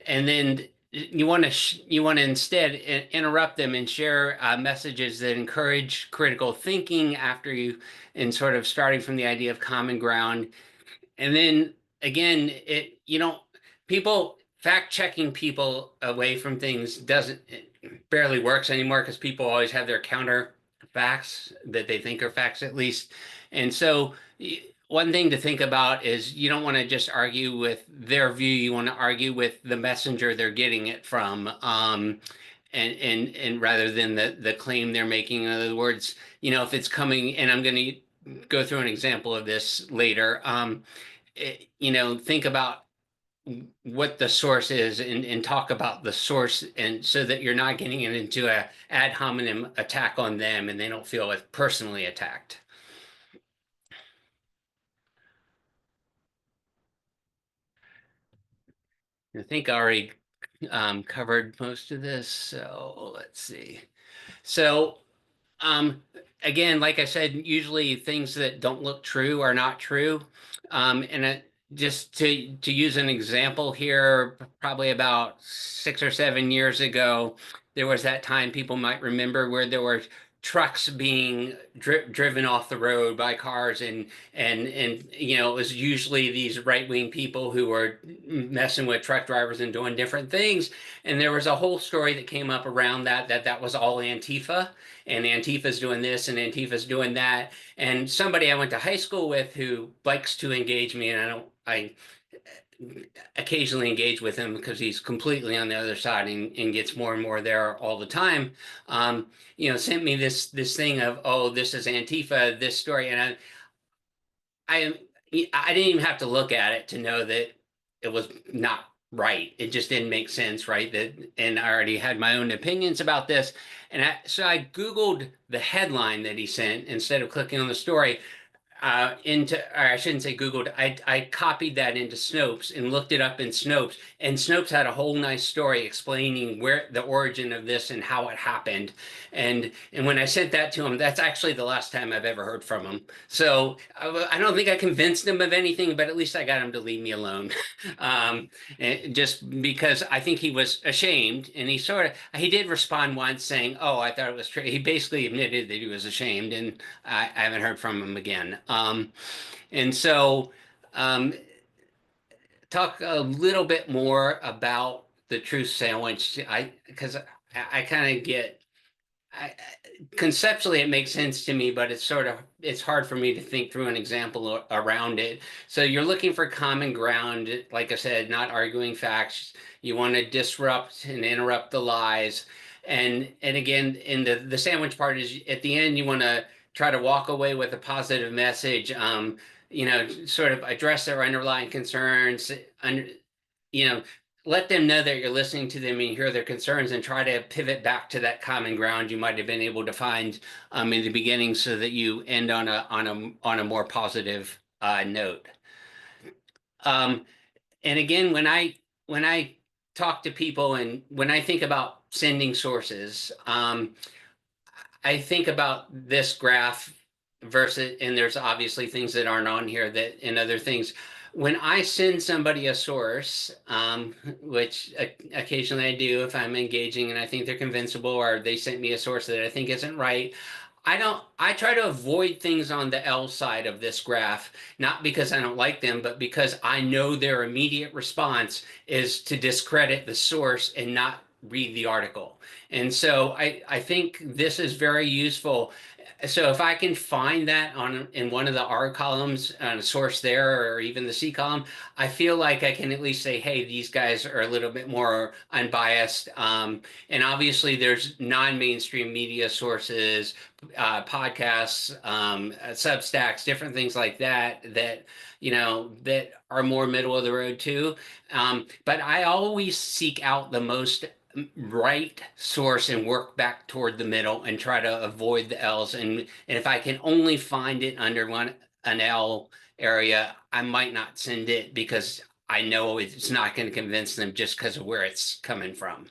Speaker 4: then you want to instead interrupt them and share messages that encourage critical thinking after you, and sort of starting from the idea of common ground. And then again, it you don't people fact checking people away from things doesn't it barely works anymore, because people always have their counter facts that they think are facts, at least. And so one thing to think about is you don't want to just argue with their view, you want to argue with the messenger they're getting it from. And rather than the claim they're making. In other words, if it's coming, and I'm going to go through an example of this later. Think about what the source is, and talk about the source, and so that you're not getting it into a ad hominem attack on them and they don't feel personally attacked. I think I already covered most of this, so let's see. So Um, again, like I said, usually things that don't look true are not true. Just to use an example here, probably about 6 or 7 years ago, there was that time people might remember where there were trucks being driven off the road by cars, and it was usually these right-wing people who were messing with truck drivers and doing different things. And there was a whole story that came up around that was all Antifa, and Antifa's doing this and Antifa's doing that. And somebody I went to high school with who likes to engage me, and I occasionally engage with him because he's completely on the other side, and gets more and more there all the time. Sent me this thing of, oh, this is Antifa, this story, and I I didn't even have to look at it to know that it was not right. It just didn't make sense, right? And I already had my own opinions about this. And so I Googled the headline that he sent instead of clicking on the story, or I shouldn't say Googled, I copied that into Snopes and looked it up in Snopes. And Snopes had a whole nice story explaining where the origin of this and how it happened. And when I sent that to him, that's actually the last time I've ever heard from him. So I don't think I convinced him of anything, but at least I got him to leave me alone. Just because I think he was ashamed, and he did respond once saying, "Oh, I thought it was true." He basically admitted that he was ashamed, and I haven't heard from him again. And so, um, talk a little bit more about the truth sandwich. Because I kind of get, I, conceptually it makes sense to me, but it's hard for me to think through an example around it. So you're looking for common ground, like I said, not arguing facts. You want to disrupt and interrupt the lies. And again, in the sandwich part is at the end, you want to try to walk away with a positive message. Sort of address their underlying concerns, and you know, let them know that you're listening to them and hear their concerns, and try to pivot back to that common ground you might have been able to find in the beginning, so that you end on a more positive note. Um, and again, when I talk to people and when I think about sending sources, I think about this graph versus, and there's obviously things that aren't on here that, and other things. When I send somebody a source, which occasionally I do if I'm engaging and I think they're convincible, or they sent me a source that I think isn't right, I try to avoid things on the L side of this graph, not because I don't like them, but because I know their immediate response is to discredit the source and not read the article. And so I think this is very useful. So if I can find that in one of the R columns on a source there, or even the C column, I feel like I can at least say, hey, these guys are a little bit more unbiased. And obviously there's non-mainstream media sources, podcasts, Substacks, different things like that, that are more middle of the road too. But I always seek out the most right source and work back toward the middle and try to avoid the L's. And if I can only find it under an L area, I might not send it because I know it's not going to convince them just because of where it's coming from.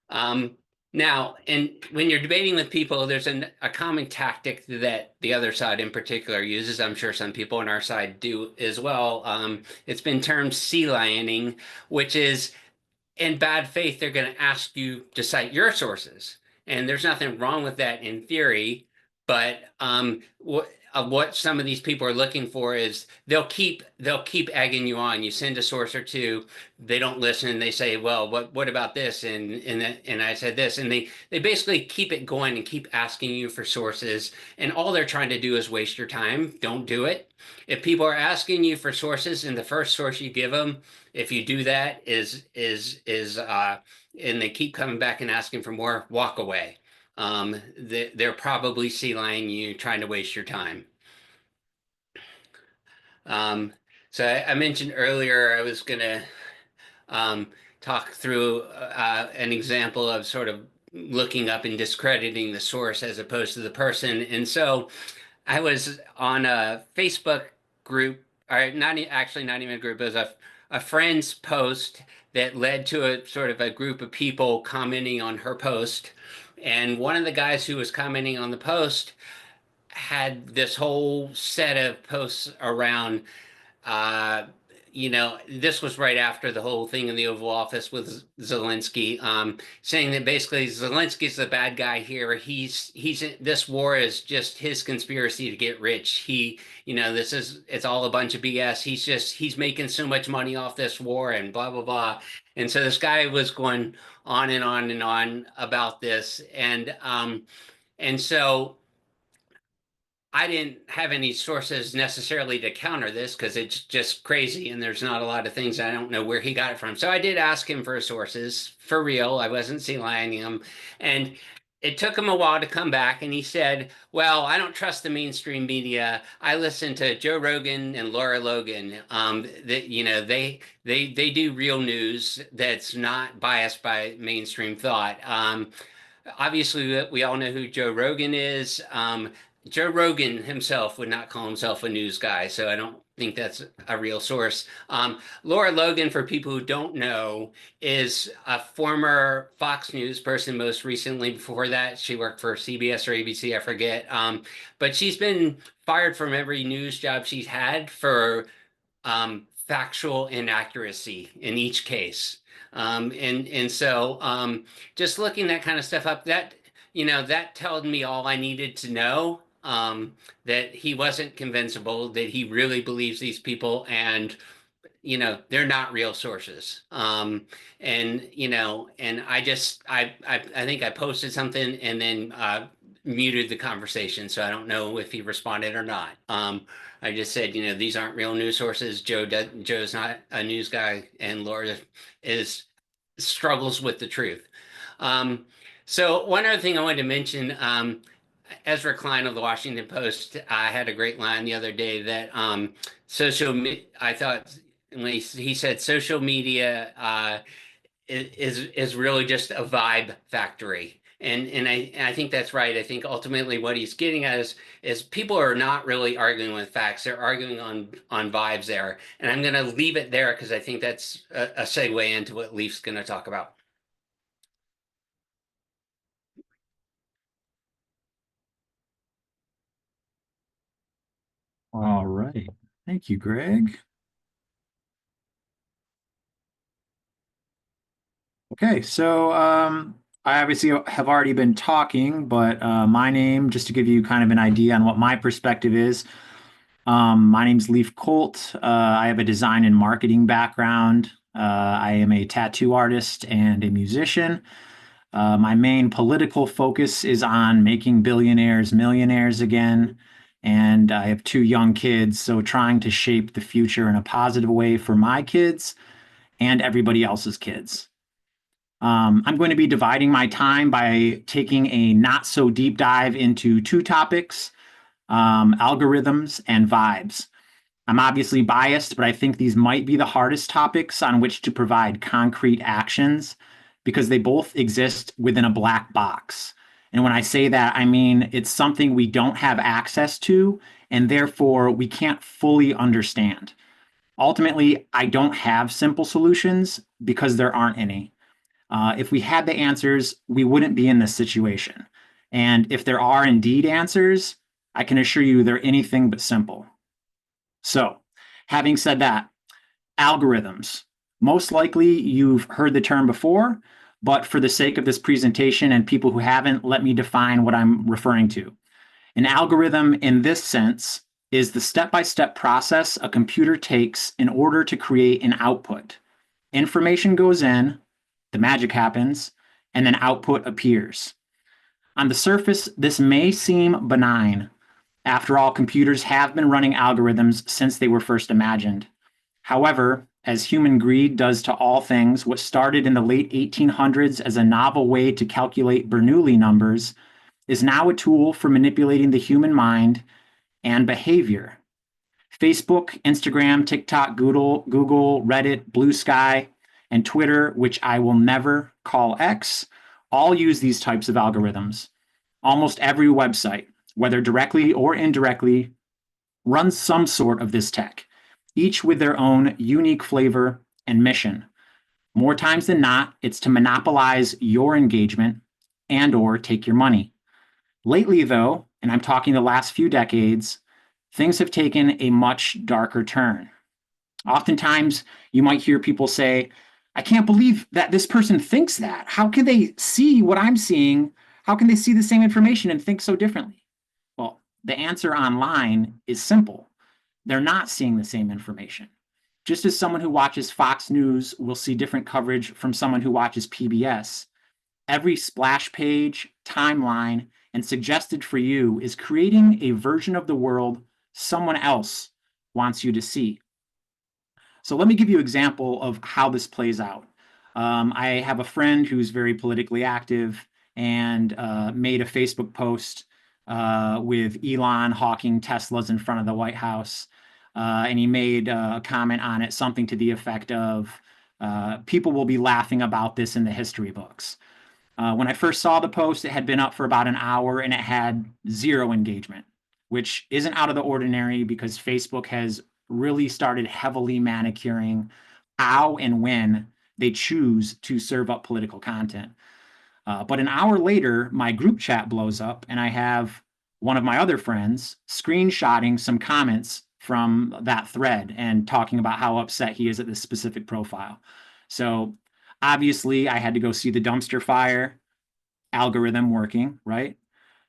Speaker 4: Um, Now, and when you're debating with people, there's a common tactic that the other side in particular uses. I'm sure some people on our side do as well. It's been termed sea lioning, which is, in bad faith, they're going to ask you to cite your sources. And there's nothing wrong with that in theory, but what some of these people are looking for is they'll keep egging you on. You send a source or two, they don't listen. They say, "Well, what about this?" And I said this, and they basically keep it going and keep asking you for sources. And all they're trying to do is waste your time. Don't do it. If people are asking you for sources, and the first source you give them, if you do that, and they keep coming back and asking for more, walk away. They're probably sea lining you, trying to waste your time. Um, so I mentioned earlier I was gonna um, talk through an example of sort of looking up and discrediting the source as opposed to the person. And so I was on a Facebook group, or actually not even a group, it was a friend's post that led to a sort of a group of people commenting on her post. And one of the guys who was commenting on the post had this whole set of posts around uh, this was right after the whole thing in the Oval Office with Zelensky, saying that basically Zelensky's the bad guy here. This war is just his conspiracy to get rich. It's all a bunch of BS. He's making so much money off this war and blah blah blah. And so this guy was going on and on and on about this, and so I didn't have any sources necessarily to counter this because it's just crazy and there's not a lot of things. I don't know where he got it from. So I did ask him for sources for real. I wasn't sea lining him. And it took him a while to come back, and he said, well, I don't trust the mainstream media. I listen to Joe Rogan and Laura Logan. They do real news that's not biased by mainstream thought. Obviously, we all know who Joe Rogan is. Joe Rogan himself would not call himself a news guy, so I don't think that's a real source. Laura Logan, for people who don't know, is a former Fox News person. Most recently, before that, she worked for CBS or ABC, I forget. But she's been fired from every news job she's had for factual inaccuracy in each case. Just looking that kind of stuff up, that told me all I needed to know. That he wasn't convincible, that he really believes these people, and they're not real sources. And I think I posted something and then muted the conversation, so I don't know if he responded or not. I just said, these aren't real news sources. Joe's not a news guy, and Laura is struggles with the truth. So one other thing I wanted to mention, Ezra Klein of the Washington Post, I had a great line the other day that I thought when he said social media is really just a vibe factory. And I think that's right. I think ultimately what he's getting at is people are not really arguing with facts. They're arguing on vibes there. And I'm going to leave it there because I think that's a segue into what Leaf's going to talk about.
Speaker 1: All right. Thank you, Greg. Okay, so I obviously have already been talking, but my name, just to give you kind of an idea on what my perspective is, my name's Leaf Colt. I have a design and marketing background. I am a tattoo artist and a musician. My main political focus is on making billionaires millionaires again. And I have 2 young kids, so trying to shape the future in a positive way for my kids and everybody else's kids. I'm going to be dividing my time by taking a not so deep dive into 2 topics, algorithms and vibes. I'm obviously biased, but I think these might be the hardest topics on which to provide concrete actions because they both exist within a black box. And when I say that, I mean it's something we don't have access to, and therefore we can't fully understand. Ultimately, I don't have simple solutions because there aren't any. If we had the answers, we wouldn't be in this situation. And if there are indeed answers, I can assure you they're anything but simple. So, having said that, algorithms. Most likely you've heard the term before, but for the sake of this presentation and people who haven't, let me define what I'm referring to. An algorithm in this sense is the step-by-step process a computer takes in order to create an output. Information goes in, the magic happens, and then output appears. On the surface, this may seem benign. After all, computers have been running algorithms since they were first imagined. However, as human greed does to all things, what started in the late 1800s as a novel way to calculate Bernoulli numbers is now a tool for manipulating the human mind and behavior. Facebook, Instagram, TikTok, Google, Reddit, Blue Sky, and Twitter, which I will never call X, all use these types of algorithms. Almost every website, whether directly or indirectly, runs some sort of this tech, each with their own unique flavor and mission. More times than not, it's to monopolize your engagement and or take your money. Lately, though, and I'm talking the last few decades, things have taken a much darker turn. Oftentimes, you might hear people say, I can't believe that this person thinks that. How can they see what I'm seeing? How can they see the same information and think so differently? Well, the answer online is simple. They're not seeing the same information. Just as someone who watches Fox News will see different coverage from someone who watches PBS, every splash page, timeline, and suggested for you is creating a version of the world someone else wants you to see. So let me give you an example of how this plays out. I have a friend who's very politically active and made a Facebook post with Elon hawking Teslas in front of the White House. And he made a comment on it, something to the effect of, people will be laughing about this in the history books. When I first saw the post, it had been up for about an hour and it had 0 engagement, which isn't out of the ordinary because Facebook has really started heavily manicuring how and when they choose to serve up political content. But an hour later, my group chat blows up and I have one of my other friends screenshotting some comments from that thread and talking about how upset he is at this specific profile. So obviously, I had to go see the dumpster fire algorithm working, right?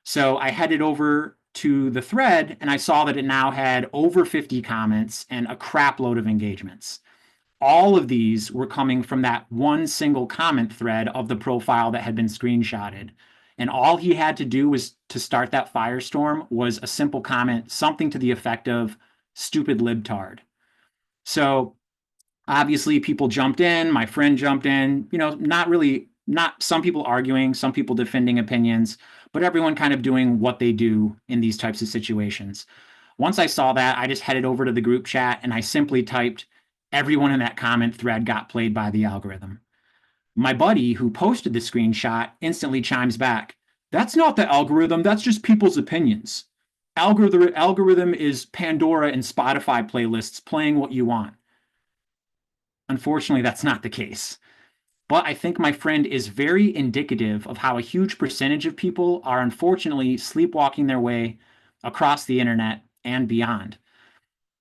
Speaker 1: So I headed over to the thread and I saw that it now had over 50 comments and a crap load of engagements. All of these were coming from that one single comment thread of the profile that had been screenshotted. And all he had to do was to start that firestorm was a simple comment, something to the effect of stupid libtard. So obviously people jumped in, my friend jumped in, not some people arguing, some people defending opinions, but everyone kind of doing what they do in these types of situations. Once I saw that, I just headed over to the group chat and I simply typed, Everyone in that comment thread got played by the algorithm. My buddy who posted the screenshot instantly chimes back, "That's not the algorithm, that's just people's opinions. Algorithm is Pandora and Spotify playlists playing what you want." Unfortunately, that's not the case. But I think my friend is very indicative of how a huge percentage of people are unfortunately sleepwalking their way across the internet and beyond.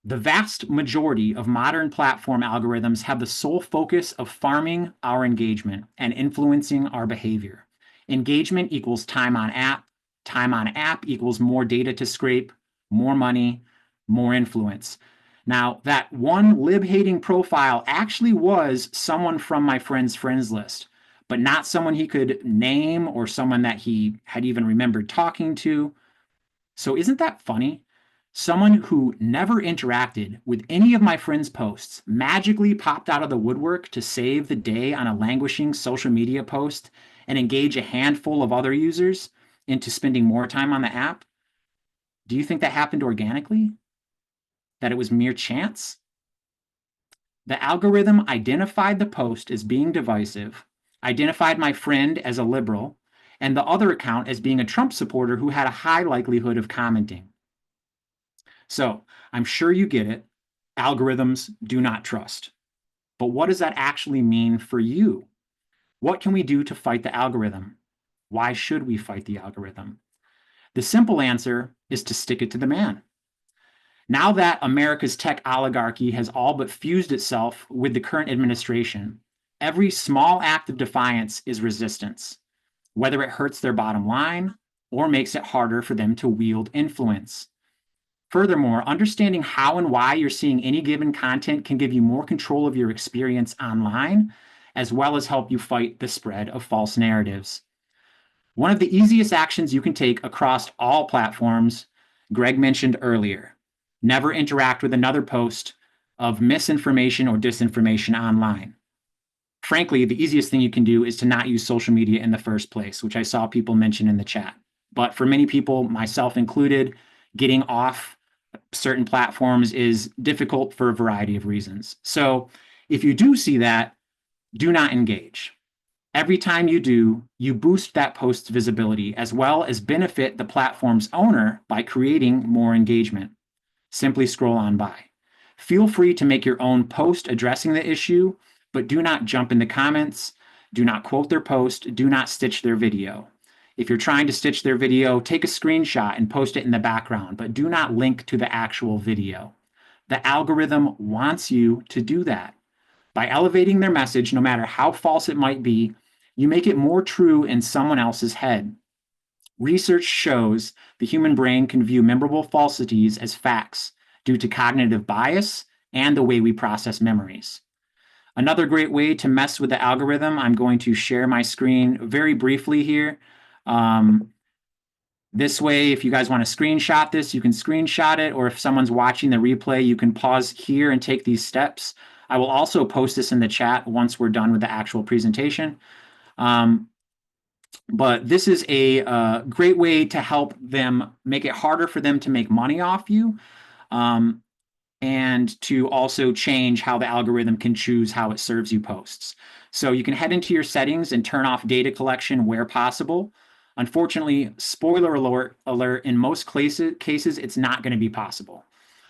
Speaker 1: The vast majority of modern platform algorithms have the sole focus of farming our engagement and influencing our behavior. Engagement equals time on app. Time on app equals more data to scrape, more money, more influence. Now, that one lib-hating profile actually was someone from my friend's friends list, but not someone he could name or someone that he had even remembered talking to. So isn't that funny? Someone who never interacted with any of my friends' posts magically popped out of the woodwork to save the day on a languishing social media post and engage a handful of other users into spending more time on the app? Do you think that happened organically? That it was mere chance? The algorithm identified the post as being divisive, identified my friend as a liberal, and the other account as being a Trump supporter who had a high likelihood of commenting. So I'm sure you get it. Algorithms do not trust. But what does that actually mean for you? What can we do to fight the algorithm? Why should we fight the algorithm? The simple answer is to stick it to the man. Now that America's tech oligarchy has all but fused itself with the current administration, every small act of defiance is resistance, whether it hurts their bottom line or makes it harder for them to wield influence. Furthermore, understanding how and why you're seeing any given content can give you more control of your experience online, as well as help you fight the spread of false narratives. One of the easiest actions you can take across all platforms, Greg mentioned earlier, never interact with another post of misinformation or disinformation online. Frankly, the easiest thing you can do is to not use social media in the first place, which I saw people mention in the chat. But for many people, myself included, getting off certain platforms is difficult for a variety of reasons. So if you do see that, do not engage. Every time you do, you boost that post's visibility as well as benefit the platform's owner by creating more engagement. Simply scroll on by. Feel free to make your own post addressing the issue, but do not jump in the comments, do not quote their post, do not stitch their video. If you're trying to stitch their video, take a screenshot and post it in the background, but do not link to the actual video. The algorithm wants you to do that. By elevating their message, no matter how false it might be, you make it more true in someone else's head. Research shows the human brain can view memorable falsities as facts due to cognitive bias and the way we process memories. Another great way to mess with the algorithm, I'm going to share my screen very briefly here. This way, if you guys want to screenshot this, you can screenshot it, or if someone's watching the replay, you can pause here and take these steps. I will also post this in the chat once we're done with the actual presentation. But this is a great way to help them make it harder for them to make money off you, and to also change how the algorithm can choose how it serves you posts. So you can head into your settings and turn off data collection where possible. Unfortunately, spoiler alert, in most cases, it's not going to be possible.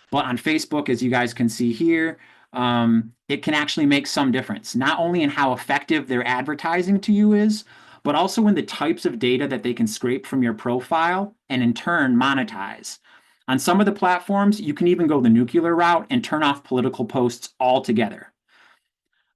Speaker 1: But on Facebook, as you guys can see here, it can actually make some difference, not only in how effective their advertising to you is, but also in the types of data that they can scrape from your profile and in turn monetize. On some of the platforms, you can even go the nuclear route and turn off political posts altogether.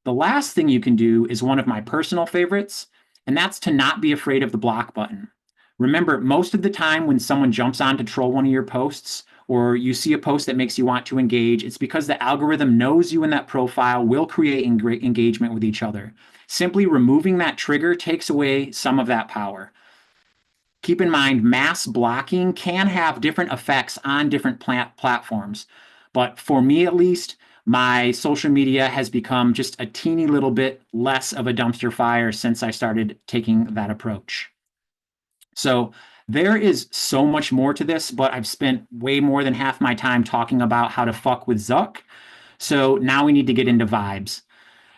Speaker 1: The last thing you can do is one of my personal favorites, and that's to not be afraid of the block button. Remember, most of the time when someone jumps on to troll one of your posts, or you see a post that makes you want to engage, it's because the algorithm knows you in that profile will create engagement with each other. Simply removing that trigger takes away some of that power. Keep in mind, mass blocking can have different effects on different platforms. But for me, at least, my social media has become just a teeny little bit less of a dumpster fire since I started taking that approach. So there is so much more to this, but I've spent way more than half my time talking about how to fuck with Zuck. So now we need to get into vibes.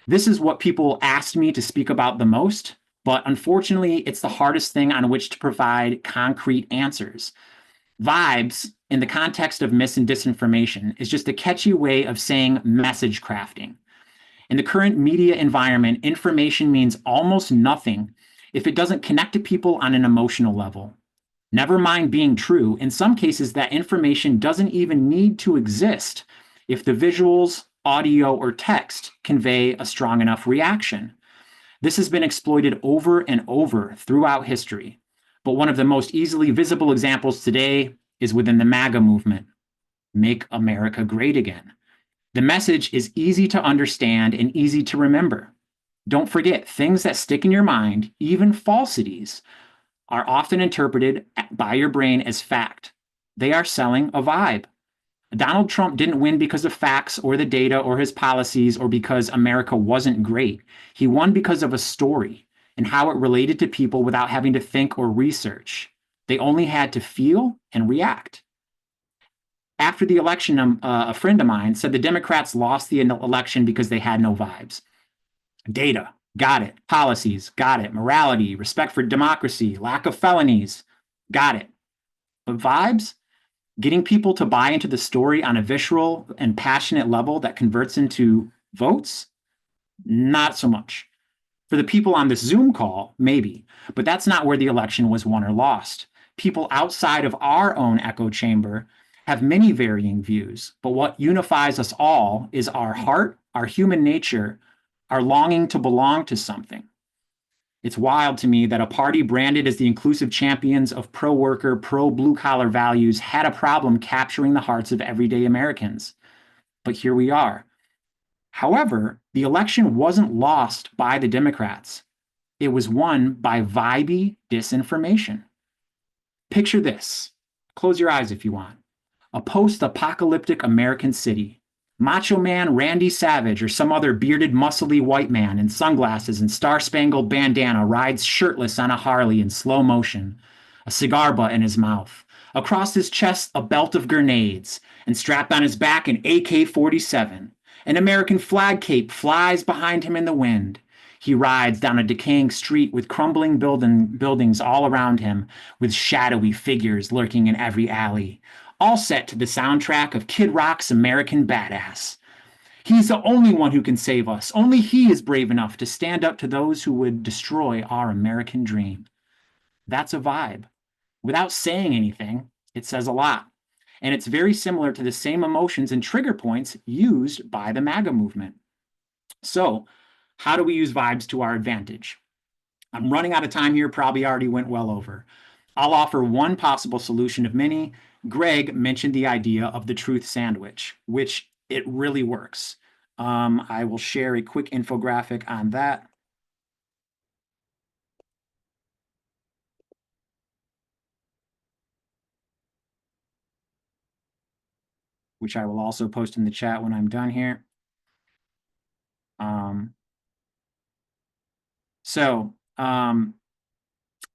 Speaker 1: This is what people asked me to speak about the most, but unfortunately, it's the hardest thing on which to provide concrete answers. Vibes, in the context of mis and disinformation, is just a catchy way of saying message crafting. In the current media environment, information means almost nothing if it doesn't connect to people on an emotional level. Never mind being true, in some cases, that information doesn't even need to exist if the visuals, audio, or text convey a strong enough reaction. This has been exploited over and over throughout history, but one of the most easily visible examples today is within the MAGA movement. Make America Great Again. The message is easy to understand and easy to remember. Don't forget, things that stick in your mind, even falsities, are often interpreted by your brain as fact. They are selling a vibe. Donald Trump didn't win because of facts or the data or his policies or because America wasn't great. He won because of a story and how it related to people without having to think or research. They only had to feel and react. After the election, a friend of mine said the Democrats lost the election because they had no vibes. Data, got it. Policies, got it. Morality, respect for democracy, lack of felonies, got it. But vibes, getting people to buy into the story on a visceral and passionate level that converts into votes, not so much. For the people on this Zoom call, maybe, but that's not where the election was won or lost. People outside of our own echo chamber have many varying views, but what unifies us all is our heart, our human nature, our longing to belong to something. It's wild to me that a party branded as the inclusive champions of pro-worker, pro-blue-collar values had a problem capturing the hearts of everyday Americans. But here we are. However, the election wasn't lost by the Democrats. It was won by vibey disinformation. Picture this. Close your eyes if you want. A post-apocalyptic American city. Macho Man Randy Savage or some other bearded, muscly white man in sunglasses and star-spangled bandana rides shirtless on a Harley in slow motion, a cigar butt in his mouth. Across his chest, a belt of grenades, and strapped on his back, an AK-47. An American flag cape flies behind him in the wind. He rides down a decaying street with crumbling buildings all around him, with shadowy figures lurking in every alley, all set to the soundtrack of Kid Rock's American Badass. He's the only one who can save us. Only he is brave enough to stand up to those who would destroy our American dream. That's a vibe. Without saying anything, it says a lot. And it's very similar to the same emotions and trigger points used by the MAGA movement. So, how do we use vibes to our advantage? I'm running out of time here, probably already went well over. I'll offer one possible solution of many. Greg mentioned the idea of the truth sandwich, which it really works. I will share a quick infographic on that. Which I will also post in the chat when I'm done here.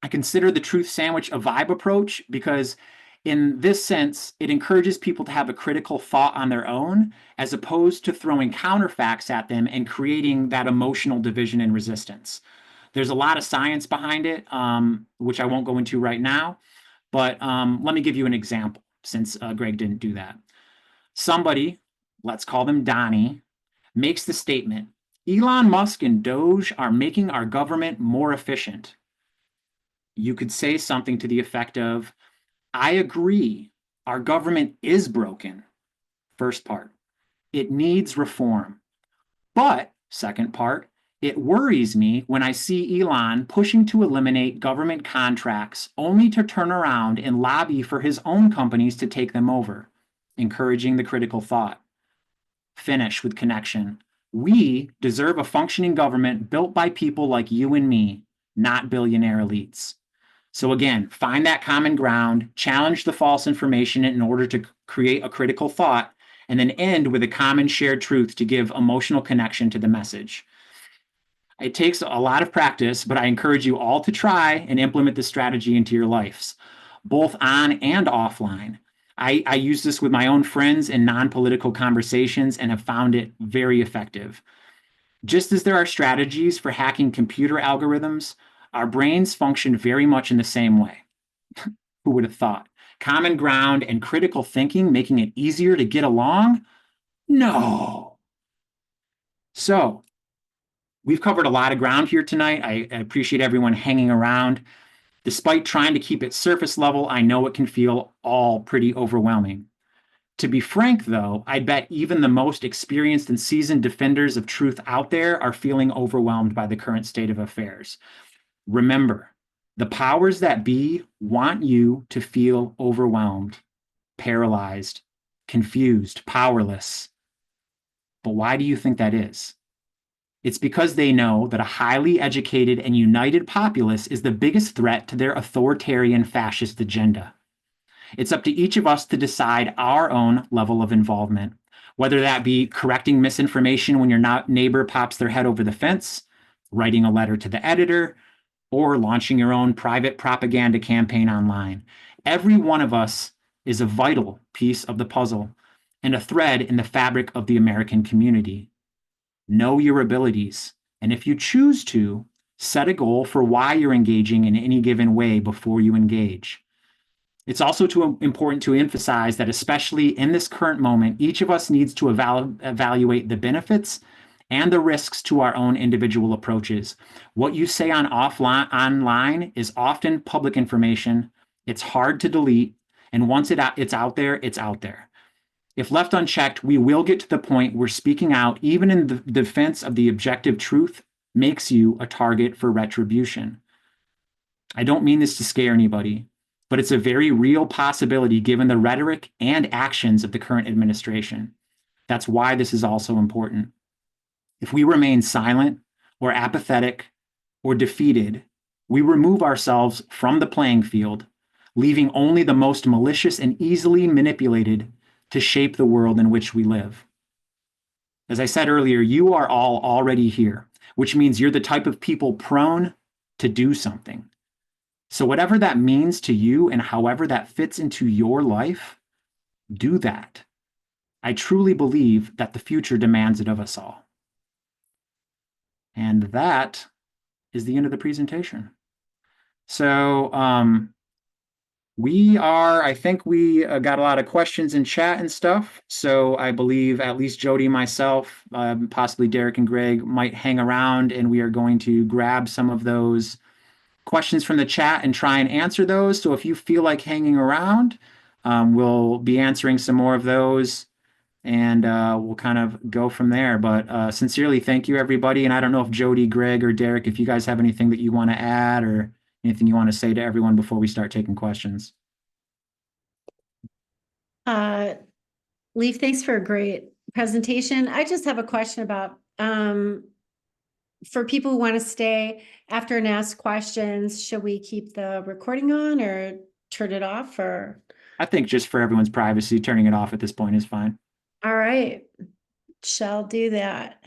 Speaker 1: I consider the truth sandwich a vibe approach because in this sense, it encourages people to have a critical thought on their own, as opposed to throwing counterfacts at them and creating that emotional division and resistance. There's a lot of science behind it, which I won't go into right now, but let me give you an example since Greg didn't do that. Somebody, let's call them Donnie, makes the statement, Elon Musk and Doge are making our government more efficient. You could say something to the effect of, I agree, our government is broken. First part, it needs reform. But, second part, it worries me when I see Elon pushing to eliminate government contracts only to turn around and lobby for his own companies to take them over, encouraging the critical thought. Finish with connection. We deserve a functioning government built by people like you and me, not billionaire elites. So again, find that common ground, challenge the false information in order to create a critical thought, and then end with a common shared truth to give emotional connection to the message. It takes a lot of practice, but I encourage you all to try and implement this strategy into your lives, both on and offline. I use this with my own friends in non-political conversations and have found it very effective. Just as there are strategies for hacking computer algorithms, our brains function very much in the same way. Who would have thought? Common ground and critical thinking making it easier to get along? No. So, we've covered a lot of ground here tonight. I appreciate everyone hanging around. Despite trying to keep it surface level, I know it can feel all pretty overwhelming. To be frank, though, I bet even the most experienced and seasoned defenders of truth out there are feeling overwhelmed by the current state of affairs. Remember, the powers that be want you to feel overwhelmed, paralyzed, confused, powerless. But why do you think that is? It's because they know that a highly educated and united populace is the biggest threat to their authoritarian fascist agenda. It's up to each of us to decide our own level of involvement, whether that be correcting misinformation when your neighbor pops their head over the fence, writing a letter to the editor, or launching your own private propaganda campaign online. Every one of us is a vital piece of the puzzle and a thread in the fabric of the American community. Know your abilities, and if you choose to, set a goal for why you're engaging in any given way before you engage. It's also important to emphasize that, especially in this current moment, each of us needs to evaluate the benefits and the risks to our own individual approaches. What you say online is often public information. It's hard to delete, and once it's out there, it's out there. If left unchecked, we will get to the point where speaking out, even in the defense of the objective truth, makes you a target for retribution. I don't mean this to scare anybody, but it's a very real possibility given the rhetoric and actions of the current administration. That's why this is also important. If we remain silent or apathetic or defeated, we remove ourselves from the playing field, leaving only the most malicious and easily manipulated to shape the world in which we live. As I said earlier, you are all already here, which means you're the type of people prone to do something. So, whatever that means to you and however that fits into your life, do that. I truly believe that the future demands it of us all. And that is the end of the presentation. So, I think we got a lot of questions in chat and stuff. So I believe at least Jody, myself, possibly Derek and Greg might hang around, and we are going to grab some of those questions from the chat and try and answer those. So if you feel like hanging around, we'll be answering some more of those, and we'll kind of go from there. But sincerely, thank you, everybody. And I don't know if Jody, Greg, or Derek, if you guys have anything that you want to add or anything you want to say to everyone before we start taking questions.
Speaker 2: Leaf, thanks for a great presentation. I just have a question about for people who want to stay after and ask questions, should we keep the recording on or turn it off? Or
Speaker 1: I think just for everyone's privacy, turning it off at this point is fine.
Speaker 2: all right, shall do that.